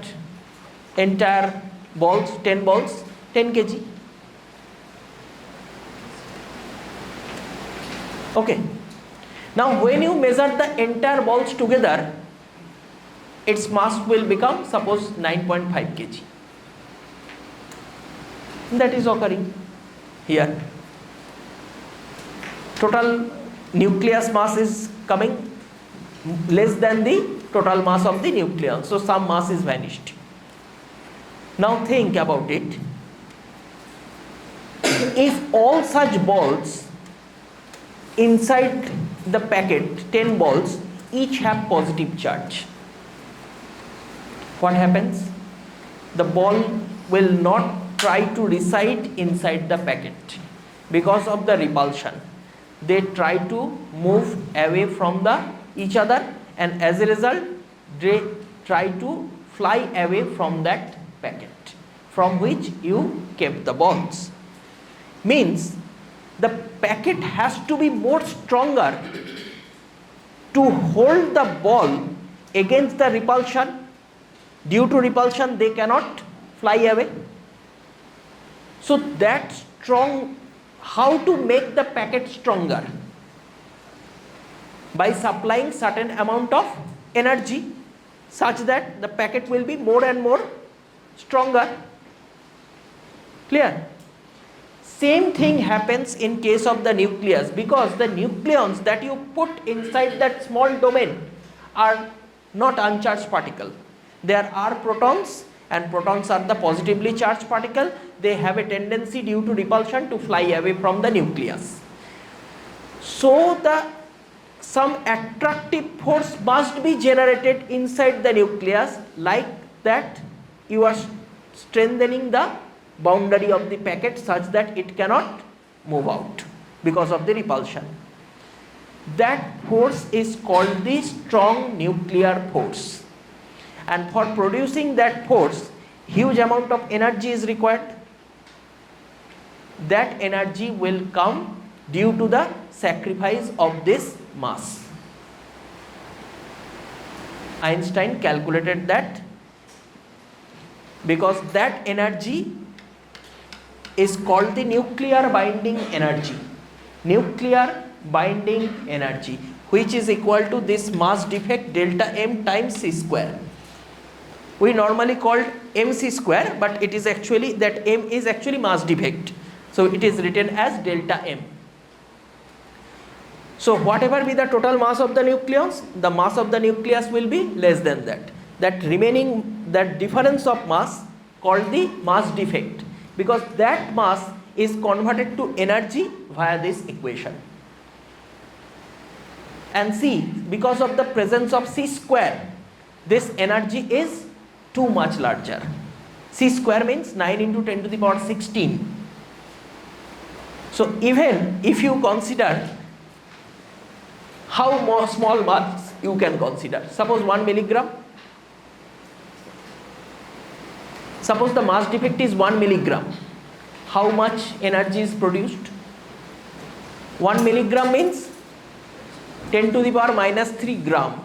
entire balls, 10 balls? 10 kg. Okay. Now, when you measure the entire balls together, its mass will become suppose 9.5 kg. That is occurring here. Total nucleus mass is coming less than the total mass of the nucleon. So, some mass is vanished. Now, think about it. If all such balls inside the packet, 10 balls, each have positive charge, what happens? The ball will not try to reside inside the packet because of the repulsion. They try to move away from each other, and as a result they try to fly away from that packet from which you kept the balls. Means the packet has to be more stronger to hold the ball against the repulsion. Due to repulsion they cannot fly away. So that strong, how to make the packet stronger? By supplying certain amount of energy such that the packet will be more and more stronger. Clear? Same thing happens in case of the nucleus, because the nucleons that you put inside that small domain are not uncharged particle. There are protons and protons are the positively charged particle. They have a tendency due to repulsion to fly away from the nucleus. So some attractive force must be generated inside the nucleus, like that you are strengthening the boundary of the packet such that it cannot move out because of the repulsion. That force is called the strong nuclear force, and for producing that force huge amount of energy is required. That energy will come due to the sacrifice of this mass. Einstein calculated that, because that energy is called the nuclear binding energy. Nuclear binding energy, which is equal to this mass defect delta m times c square. We normally called mc square, but it is actually, that m is actually mass defect, so it is written as delta m. So whatever be the total mass of the nucleus, the mass of the nucleus will be less than that. That remaining, that difference of mass called the mass defect, because that mass is converted to energy via this equation. And see, because of the presence of c square, this energy is too much larger. C square means 9 into 10 to the power 16. So even if you consider how more small mass you can consider, suppose 1 milligram, suppose the mass defect is 1 milligram, how much energy is produced? 1 milligram means 10 to the power minus 3 gram,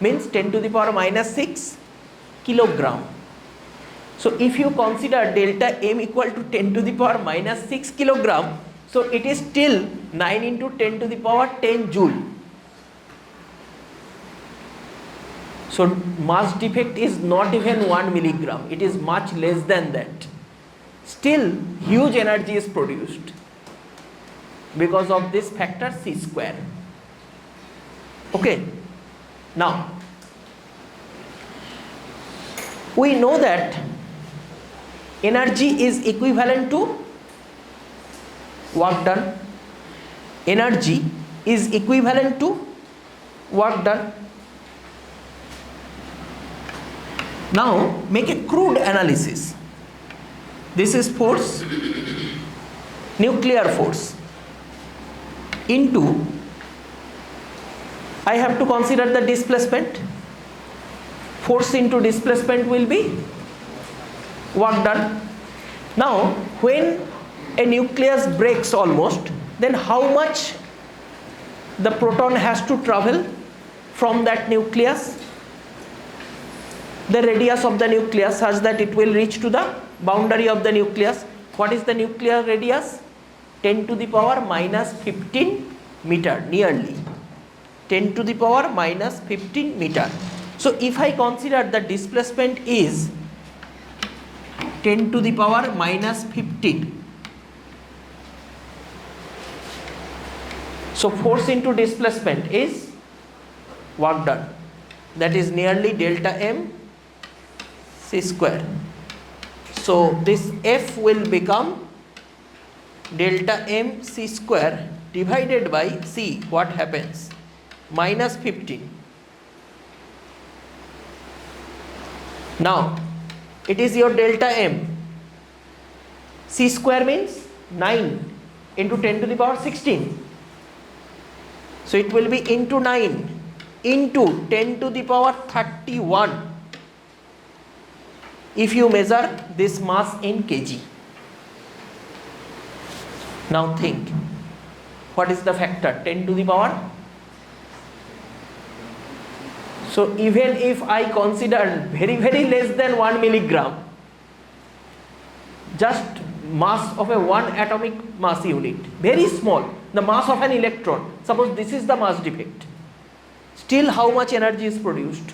means 10 to the power minus 6 kilogram. So if you consider delta m equal to 10 to the power minus 6 kilogram, so it is still 9 into 10 to the power 10 joule. So mass defect is not even 1 milligram, it is much less than that. Still huge energy is produced because of this factor c square. Okay, now we know that energy is equivalent to work done. Energy is equivalent to work done. Now make a crude analysis. This is force, nuclear force, into, I have to consider the displacement. Force into displacement will be work done. Now when a nucleus breaks almost, then how much the proton has to travel from that nucleus, the radius of the nucleus, such that it will reach to the boundary of the nucleus. What is the nuclear radius? 10 to the power minus 15 meter, nearly 10 to the power minus 15 meter. So if I consider the displacement is 10 to the power minus 15, so force into displacement is work done, that is nearly delta m c square. So this F will become delta m c square divided by c. What happens? Minus 15. Now it is your delta m. C square means 9 into 10 to the power 16. So it will be into 9 into 10 to the power 31 if you measure this mass in kg. Now think, what is the factor? 10 to the power. So even if I consider very less than 1 milligram, just mass of a 1 atomic mass unit, very small, the mass of an electron, suppose this is the mass defect, still how much energy is produced?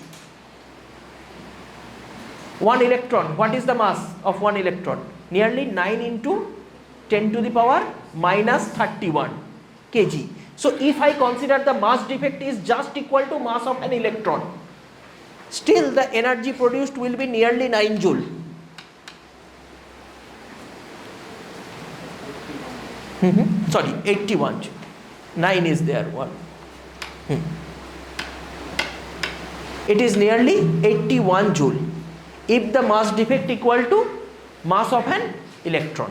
1 electron, what is the mass of 1 electron? Nearly 9 into 10 to the power minus 31 kg. So if I consider the mass defect is just equal to mass of an electron, still the energy produced will be nearly 9 joule. Sorry, 81 joule. 9 is there, one. It is nearly 81 joule if the mass defect equal to mass of an electron.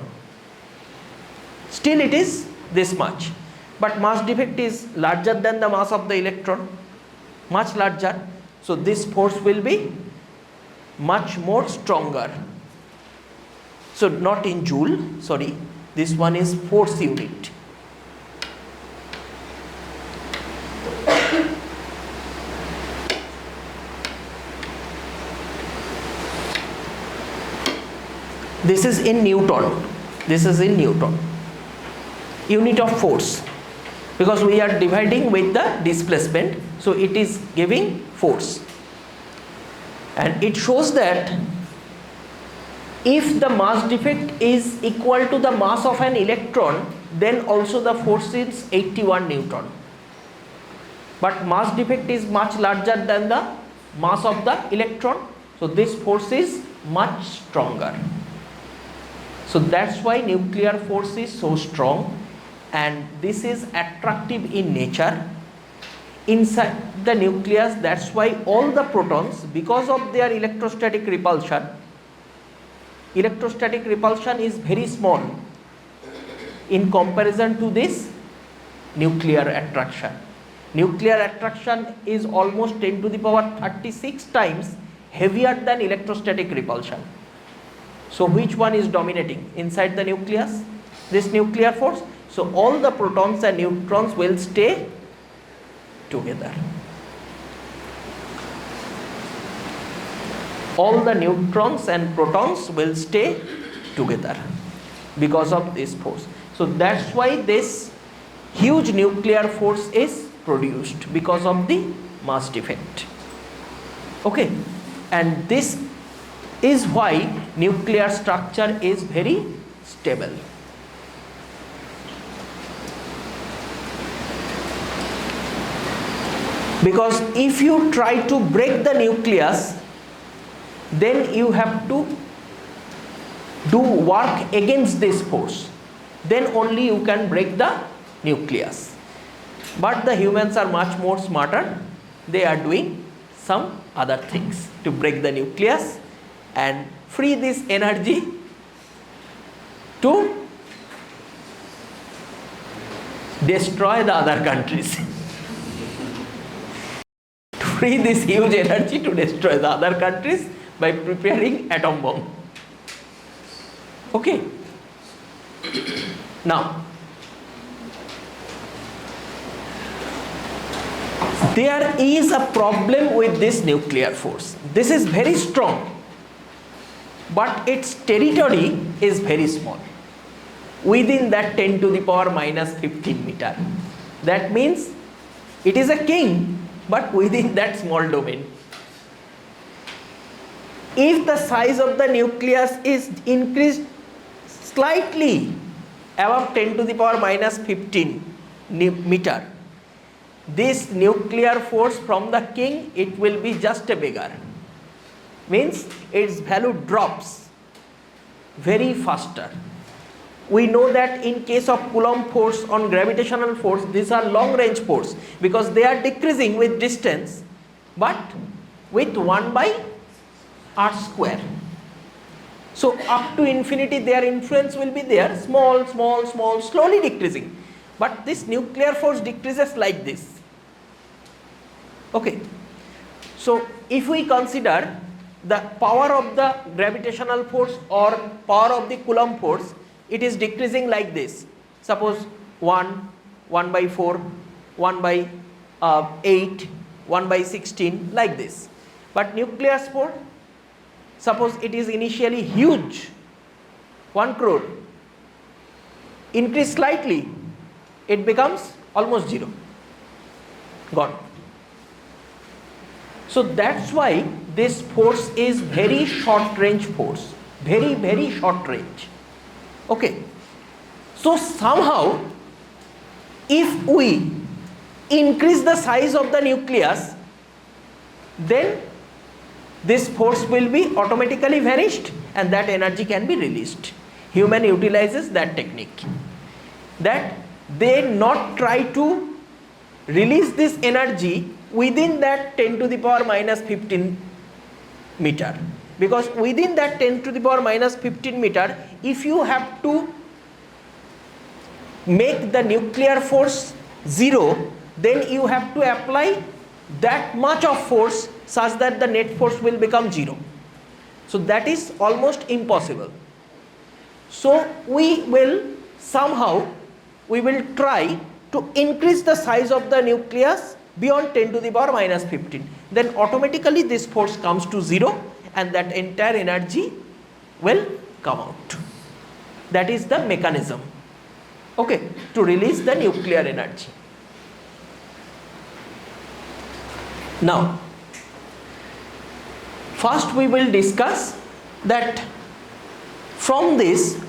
Still it is this much, but mass defect is larger than the mass of the electron, much larger. So this force will be much more stronger. So not in joule, sorry, this one is force unit. This is in Newton. This is in Newton. Unit of force. Because we are dividing with the displacement, so it is giving force. And it shows that if the mass defect is equal to the mass of an electron, then also the force is 81 Newton. But mass defect is much larger than the mass of the electron, so this force is much stronger. So that's why nuclear force is so strong, and this is attractive in nature. Inside the nucleus, that's why all the protons, because of their electrostatic repulsion is very small in comparison to this nuclear attraction. Nuclear attraction is almost 10 to the power 36 times heavier than electrostatic repulsion. So which one is dominating inside the nucleus? This nuclear force. So all the protons and neutrons will stay together. All the neutrons and protons will stay together because of this force. So that's why this huge nuclear force is produced, because of the mass defect. Okay, and this is why nuclear structure is very stable. Because if you try to break the nucleus, then you have to do work against this force. Then only you can break the nucleus. But the humans are much more smarter. They are doing some other things to break the nucleus and free this energy to destroy the other countries. To free this huge energy to destroy the other countries by preparing atom bomb. Okay. Now, there is a problem with this nuclear force. This is very strong, but its territory is very small, within that 10 to the power minus 15 meter. That means it is a king, but within that small domain. If the size of the nucleus is increased slightly above 10 to the power minus 15 meter, this nuclear force from the king, it will be just a beggar. Means its value drops very faster. We know that in case of Coulomb force on gravitational force, these are long range force because they are decreasing with distance, but with 1 by r square. So up to infinity their influence will be there, small, small, small, slowly decreasing. But this nuclear force decreases like this. Okay. So if we consider the power of the gravitational force or power of the Coulomb force, it is decreasing like this. Suppose 1, 1 by 4, 1 by 8, 1 by 16, like this. But nuclear force, suppose it is initially huge, 1 crore, increase slightly, it becomes almost 0, gone. So that's why this force is very short range force, very, very short range. Okay. So somehow, if we increase the size of the nucleus, then this force will be automatically vanished and that energy can be released. Human utilizes that technique, that they not try to release this energy within that 10 to the power minus 15 meter, because within that 10 to the power minus 15 meter, if you have to make the nuclear force 0, then you have to apply that much of force such that the net force will become 0. So that is almost impossible. So we will try to increase the size of the nucleus beyond 10 to the power minus 15. Then automatically this force comes to 0 and that entire energy will come out. That is the mechanism, okay, to release the nuclear energy. Now, first we will discuss that from this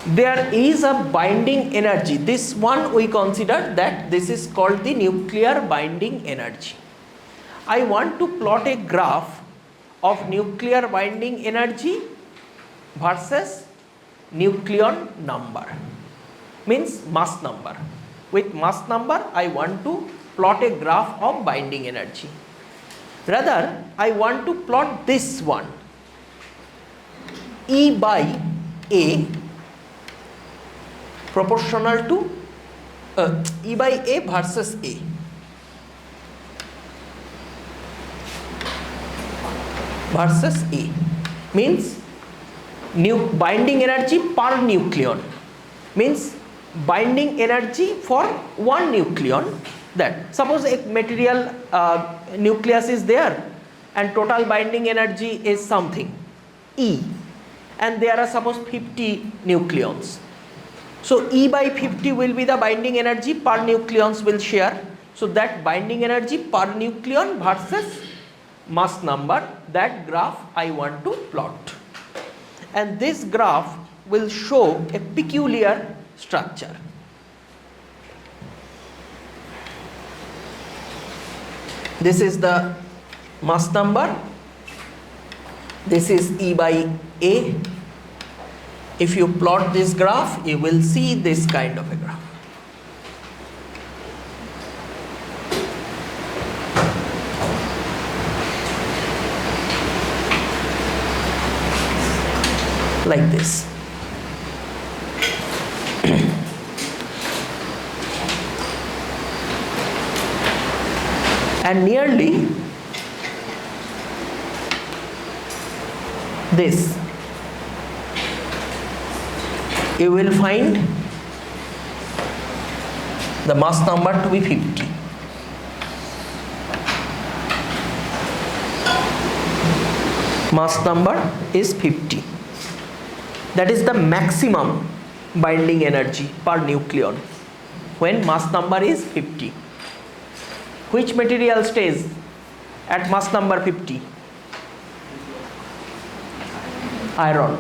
there is a binding energy. This one we consider that this is called the nuclear binding energy. I want to plot a graph of nuclear binding energy versus nucleon number, means mass number. With mass number I want to plot a graph of binding energy. Rather, I want to plot this one, E by A proportional to E by A versus A. Versus A means binding energy per nucleon, means binding energy for one nucleon. That suppose a material nucleus is there and total binding energy is something E, and there are suppose 50 nucleons. So E by 50 will be the binding energy per nucleons will share. So that binding energy per nucleon versus mass number, that graph I want to plot. And this graph will show a peculiar structure. This is the mass number, this is E by A. If you plot this graph, you will see this kind of a graph. Like this. And nearly this, you will find the mass number to be 50. Mass number is 50. That is the maximum binding energy per nucleon when mass number is 50. Which material stays at mass number 50? Iron.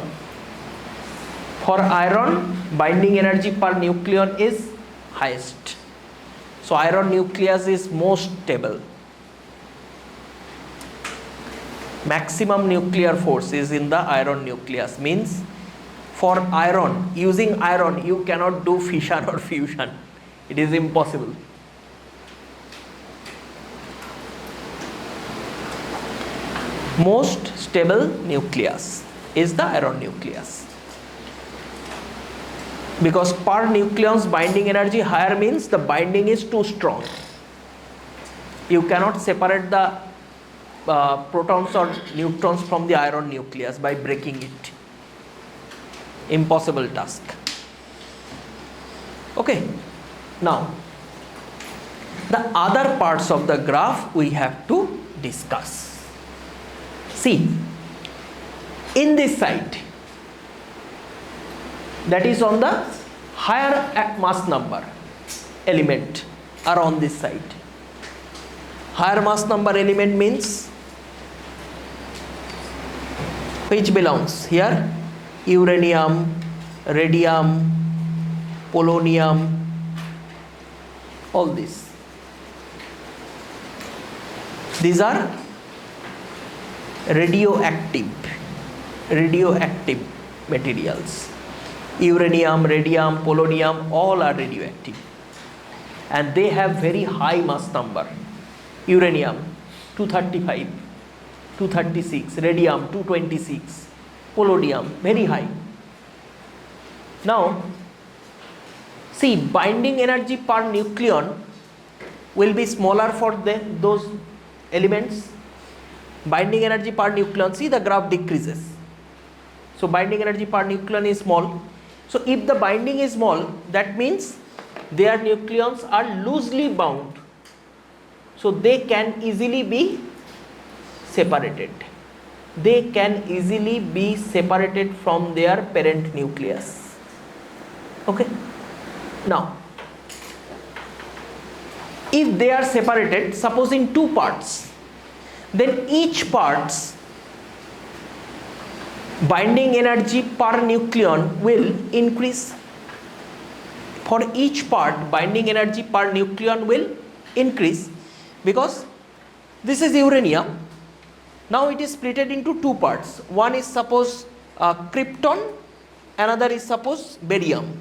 For iron, binding energy per nucleon is highest. So iron nucleus is most stable. Maximum nuclear force is in the iron nucleus, means for iron, using iron you cannot do fission or fusion. It is impossible. Most stable nucleus is the iron nucleus, because per nucleon's binding energy higher means the binding is too strong. You cannot separate the protons or neutrons from the iron nucleus by breaking it. Impossible task. Okay. Now, the other parts of the graph we have to discuss. See, in this side, that is on the higher mass number element, are on this side. Higher mass number element means which belongs here? Uranium, radium, polonium, all this. These are radioactive materials. Uranium, radium, polonium, all are radioactive, and they have very high mass number. Uranium 235, 236, radium 226, polonium very high. Now see, binding energy per nucleon will be smaller for those elements. Binding energy per nucleon, see the graph decreases. So binding energy per nucleon is small. So if the binding is small, that means their nucleons are loosely bound. So they can easily be separated. They can easily be separated from their parent nucleus. Okay. Now, if they are separated, suppose in two parts, then each part's binding energy per nucleon will increase. For each part, binding energy per nucleon will increase, because this is uranium. Now it is split into two parts. One is suppose krypton, another is suppose barium.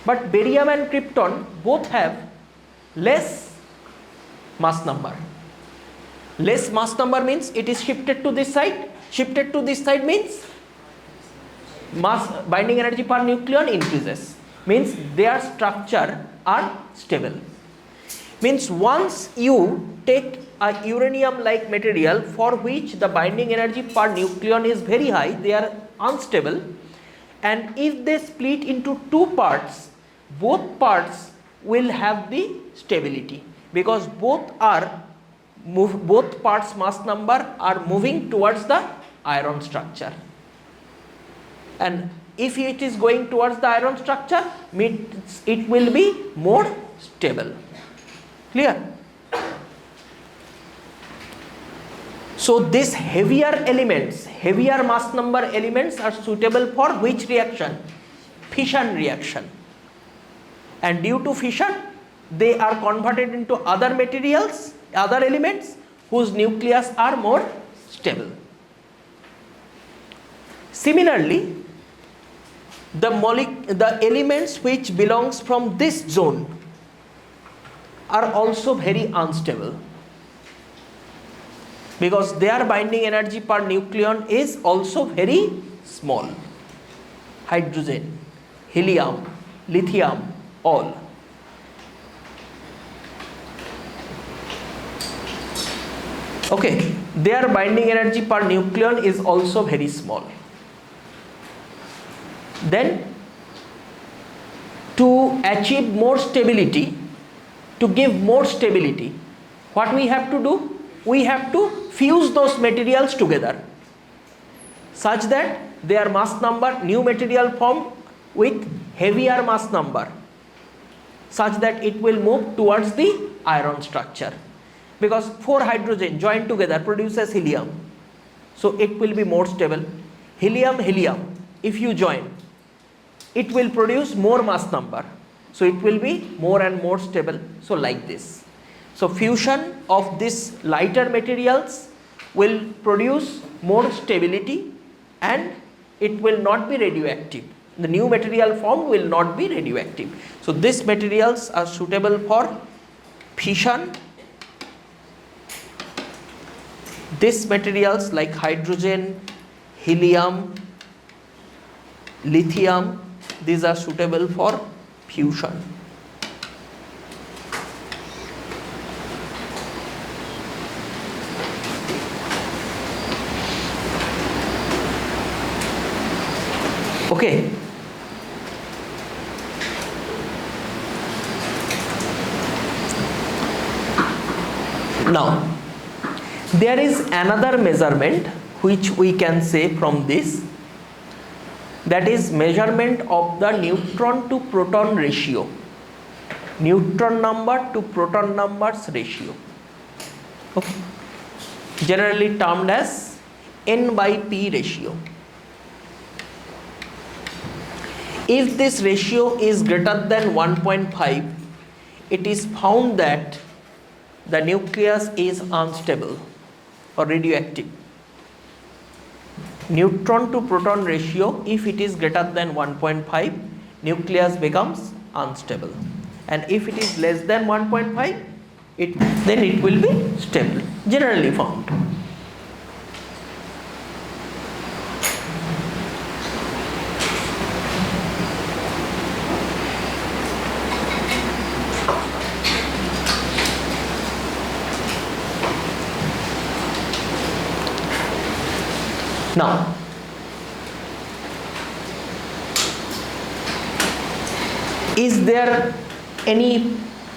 But barium and krypton both have less mass number. Less mass number means it is shifted to this side. Shifted to this side means mass binding energy per nucleon increases. Means their structure are stable. Means once you take a uranium like material for which the binding energy per nucleon is very high, they are unstable, and if they split into two parts, both parts will have the stability, because both parts mass number are moving towards the iron structure, and if it is going towards the iron structure, it will be more stable. Clear? So these heavier elements, heavier mass number elements are suitable for which reaction? Fission reaction. And due to fission, they are converted into other materials, other elements whose nucleus are more stable. Similarly, the elements which belongs from this zone are also very unstable, because their binding energy per nucleon is also very small. Hydrogen, helium, lithium, all. Okay, their binding energy per nucleon is also very small. Then, to achieve more stability, to give more stability, what we have to do? We have to fuse those materials together such that their mass number, new material formed with heavier mass number, such that it will move towards the iron structure, because 4 hydrogen joined together produces helium, so it will be more stable. Helium, if you join, it will produce more mass number, so it will be more and more stable. So like this. So fusion of these lighter materials will produce more stability, and it will not be radioactive. The new material formed will not be radioactive. So these materials are suitable for fission. These materials like hydrogen, helium, lithium, these are suitable for fusion. Okay. Now, there is another measurement which we can say from this, that is measurement of the neutron to proton ratio, neutron number to proton numbers ratio. Okay. Generally termed as N by P ratio. If this ratio is greater than 1.5, it is found that the nucleus is unstable. or radioactive. Neutron to proton ratio, if it is greater than 1.5, nucleus becomes unstable, and if it is less than 1.5, then it will be stable, generally found. Now, is there any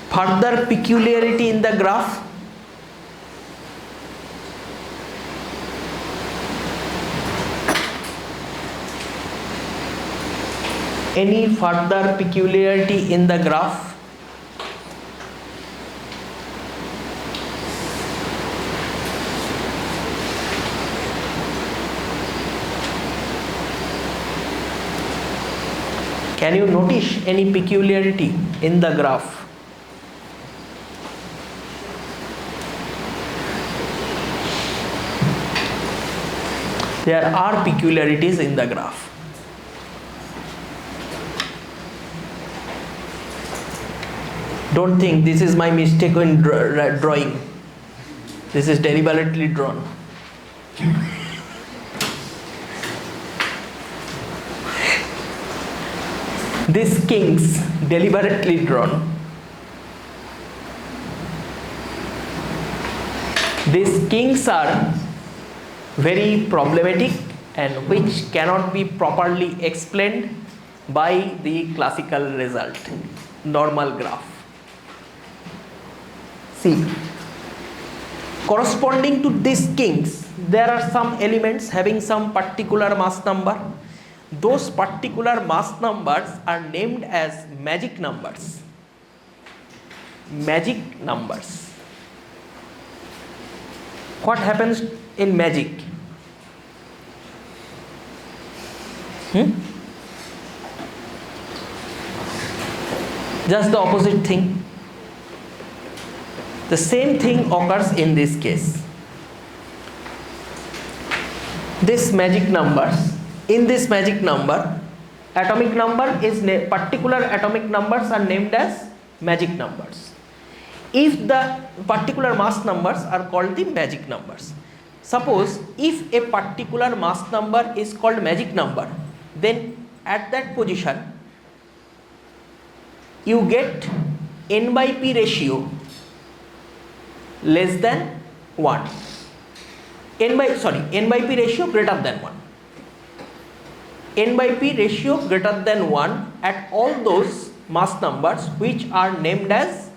further peculiarity in the graph? Any further peculiarity in the graph? Can you notice any peculiarity in the graph? There are peculiarities in the graph. Don't think this is my mistake in drawing. This is deliberately drawn. These kings deliberately drawn. These kings are very problematic and which cannot be properly explained by the classical result, normal graph. See, corresponding to these kings, there are some elements having some particular mass number. Those particular mass numbers are named as magic numbers. Magic numbers. What happens in magic? Just the opposite thing. The same thing occurs in this case. This magic numbers, in this magic number, atomic number is particular atomic numbers are named as magic numbers. If the particular mass numbers are called the magic numbers. Suppose if a particular mass number is called magic number, then at that position you get n by p ratio less than 1. n by p ratio greater than 1. n by p ratio greater than 1 at all those mass numbers which are named as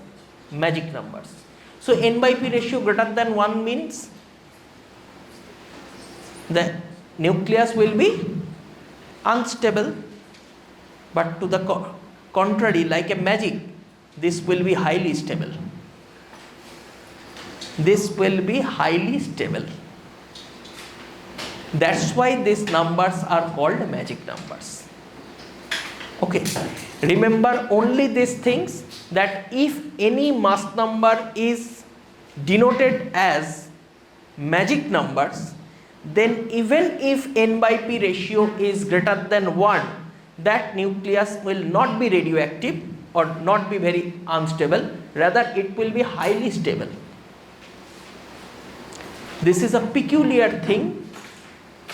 magic numbers. So n by p ratio greater than 1 means the nucleus will be unstable, but to the contrary, like a magic, this will be highly stable. This will be highly stable. That's why these numbers are called magic numbers. Okay, remember only these things, that if any mass number is denoted as magic numbers, then even if n by p ratio is greater than 1, that nucleus will not be radioactive or not be very unstable, rather it will be highly stable. This is a peculiar thing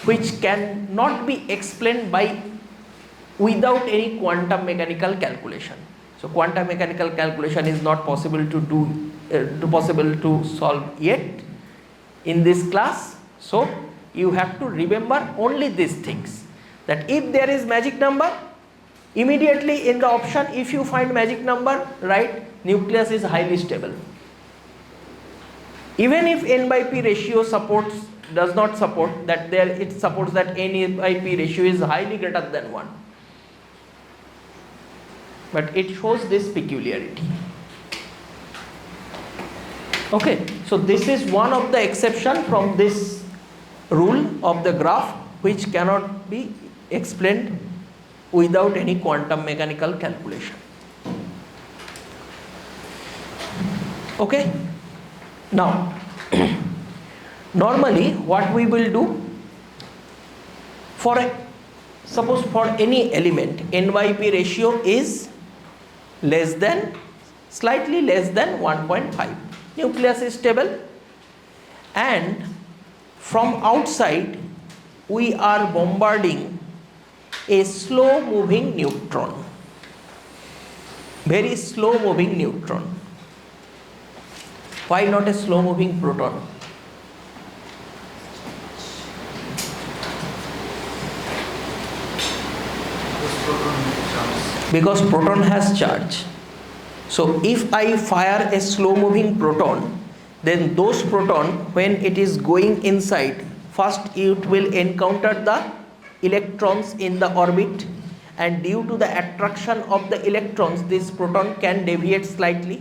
which cannot be explained without any quantum mechanical calculation. So quantum mechanical calculation is not possible to solve yet in this class. So you have to remember only these things, that if there is magic number, immediately in the option if you find magic number, write nucleus is highly stable. Even if n by p ratio does not support that, it supports that n by p ratio is highly greater than 1, but it shows this peculiarity. Okay, so this is one of the exception from this rule of the graph, which cannot be explained without any quantum mechanical calculation. Okay, now Normally what we will do, suppose for any element NYP ratio is slightly less than 1.5, nucleus is stable, and from outside we are bombarding a slow moving neutron, very slow moving neutron. Why not a slow moving proton? Because proton has charge. So if I fire a slow moving proton, then those proton, when it is going inside, first it will encounter the electrons in the orbit, and due to the attraction of the electrons, this proton can deviate slightly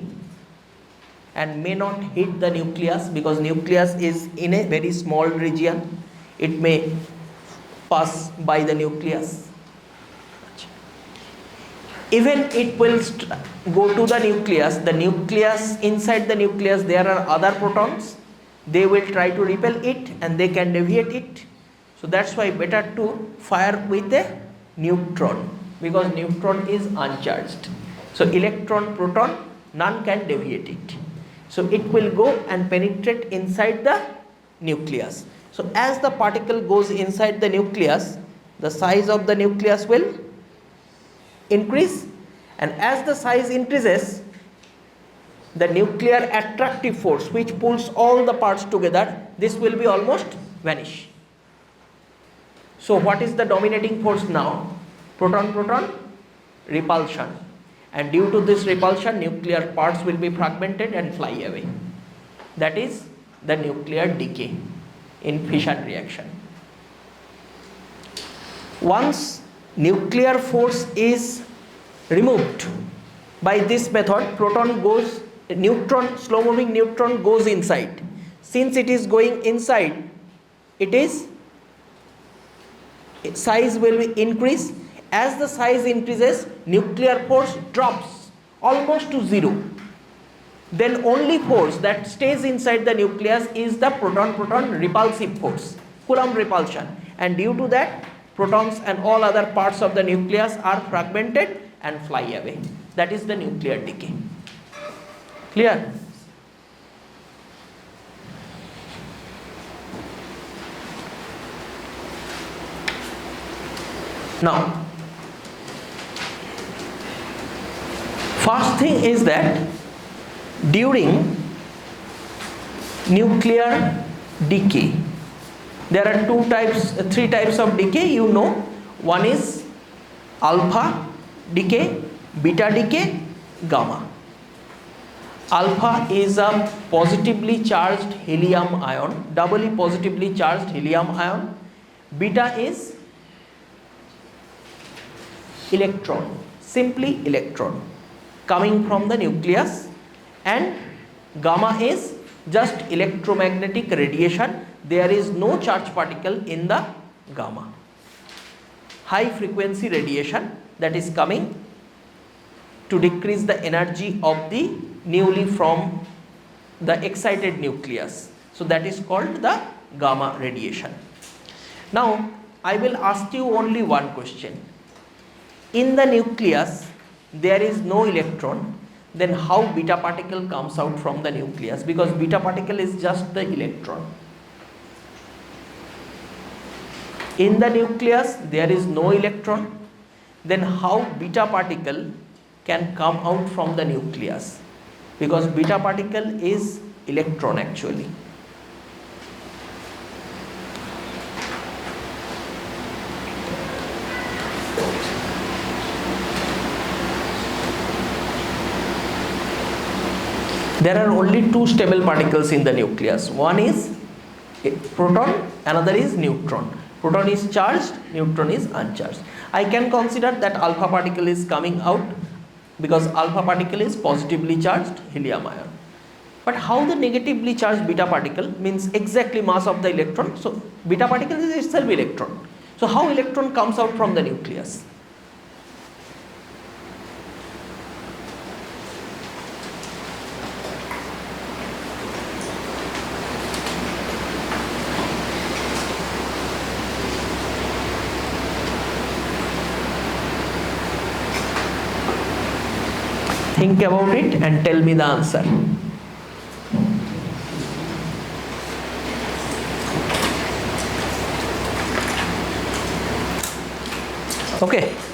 and may not hit the nucleus, because nucleus is in a very small region. It may pass by the nucleus. Even it will go to the nucleus, inside the nucleus there are other protons, they will try to repel it and they can deviate it. So that's why better to fire with a neutron, because neutron is uncharged. So electron, proton, none can deviate it. So it will go and penetrate inside the nucleus. So as the particle goes inside the nucleus, the size of the nucleus will increase, and as the size increases, the nuclear attractive force which pulls all the parts together, this will be almost vanish. So what is the dominating force now? Proton-proton repulsion, and due to this repulsion, nuclear parts will be fragmented and fly away. That is the nuclear decay in fission reaction. Once nuclear force is removed by this method, slow moving neutron goes inside. Since it is going inside, size will increase. As the size increases, nuclear force drops almost to zero. Then only force that stays inside the nucleus is the proton-proton repulsive force, Coulomb repulsion, and due to that, protons and all other parts of the nucleus are fragmented and fly away. That is the nuclear decay. Clear? Now, first thing is that during nuclear decay, there are three types of decay, you know. One is alpha decay, beta decay, gamma. Alpha is a positively charged helium ion, doubly positively charged helium ion. Beta is electron, simply electron coming from the nucleus, and gamma is just electromagnetic radiation. There is no charge particle in the gamma. High frequency radiation that is coming to decrease the energy of the newly formed, the excited nucleus. So that is called the gamma radiation. Now I will ask you only one question. In the nucleus there is no electron, then how beta particle comes out from the nucleus? Because beta particle is just the electron. In the nucleus there is no electron, then how beta particle can come out from the nucleus? Because beta particle is electron actually. There are only two stable particles in the nucleus. One is a proton, another is neutron. Proton is charged, neutron is uncharged. I can consider that alpha particle is coming out because alpha particle is positively charged helium ion. But how the negatively charged beta particle, means exactly mass of the electron. So beta particle is itself electron. So how electron comes out from the nucleus? Think about it and tell me the answer. Okay.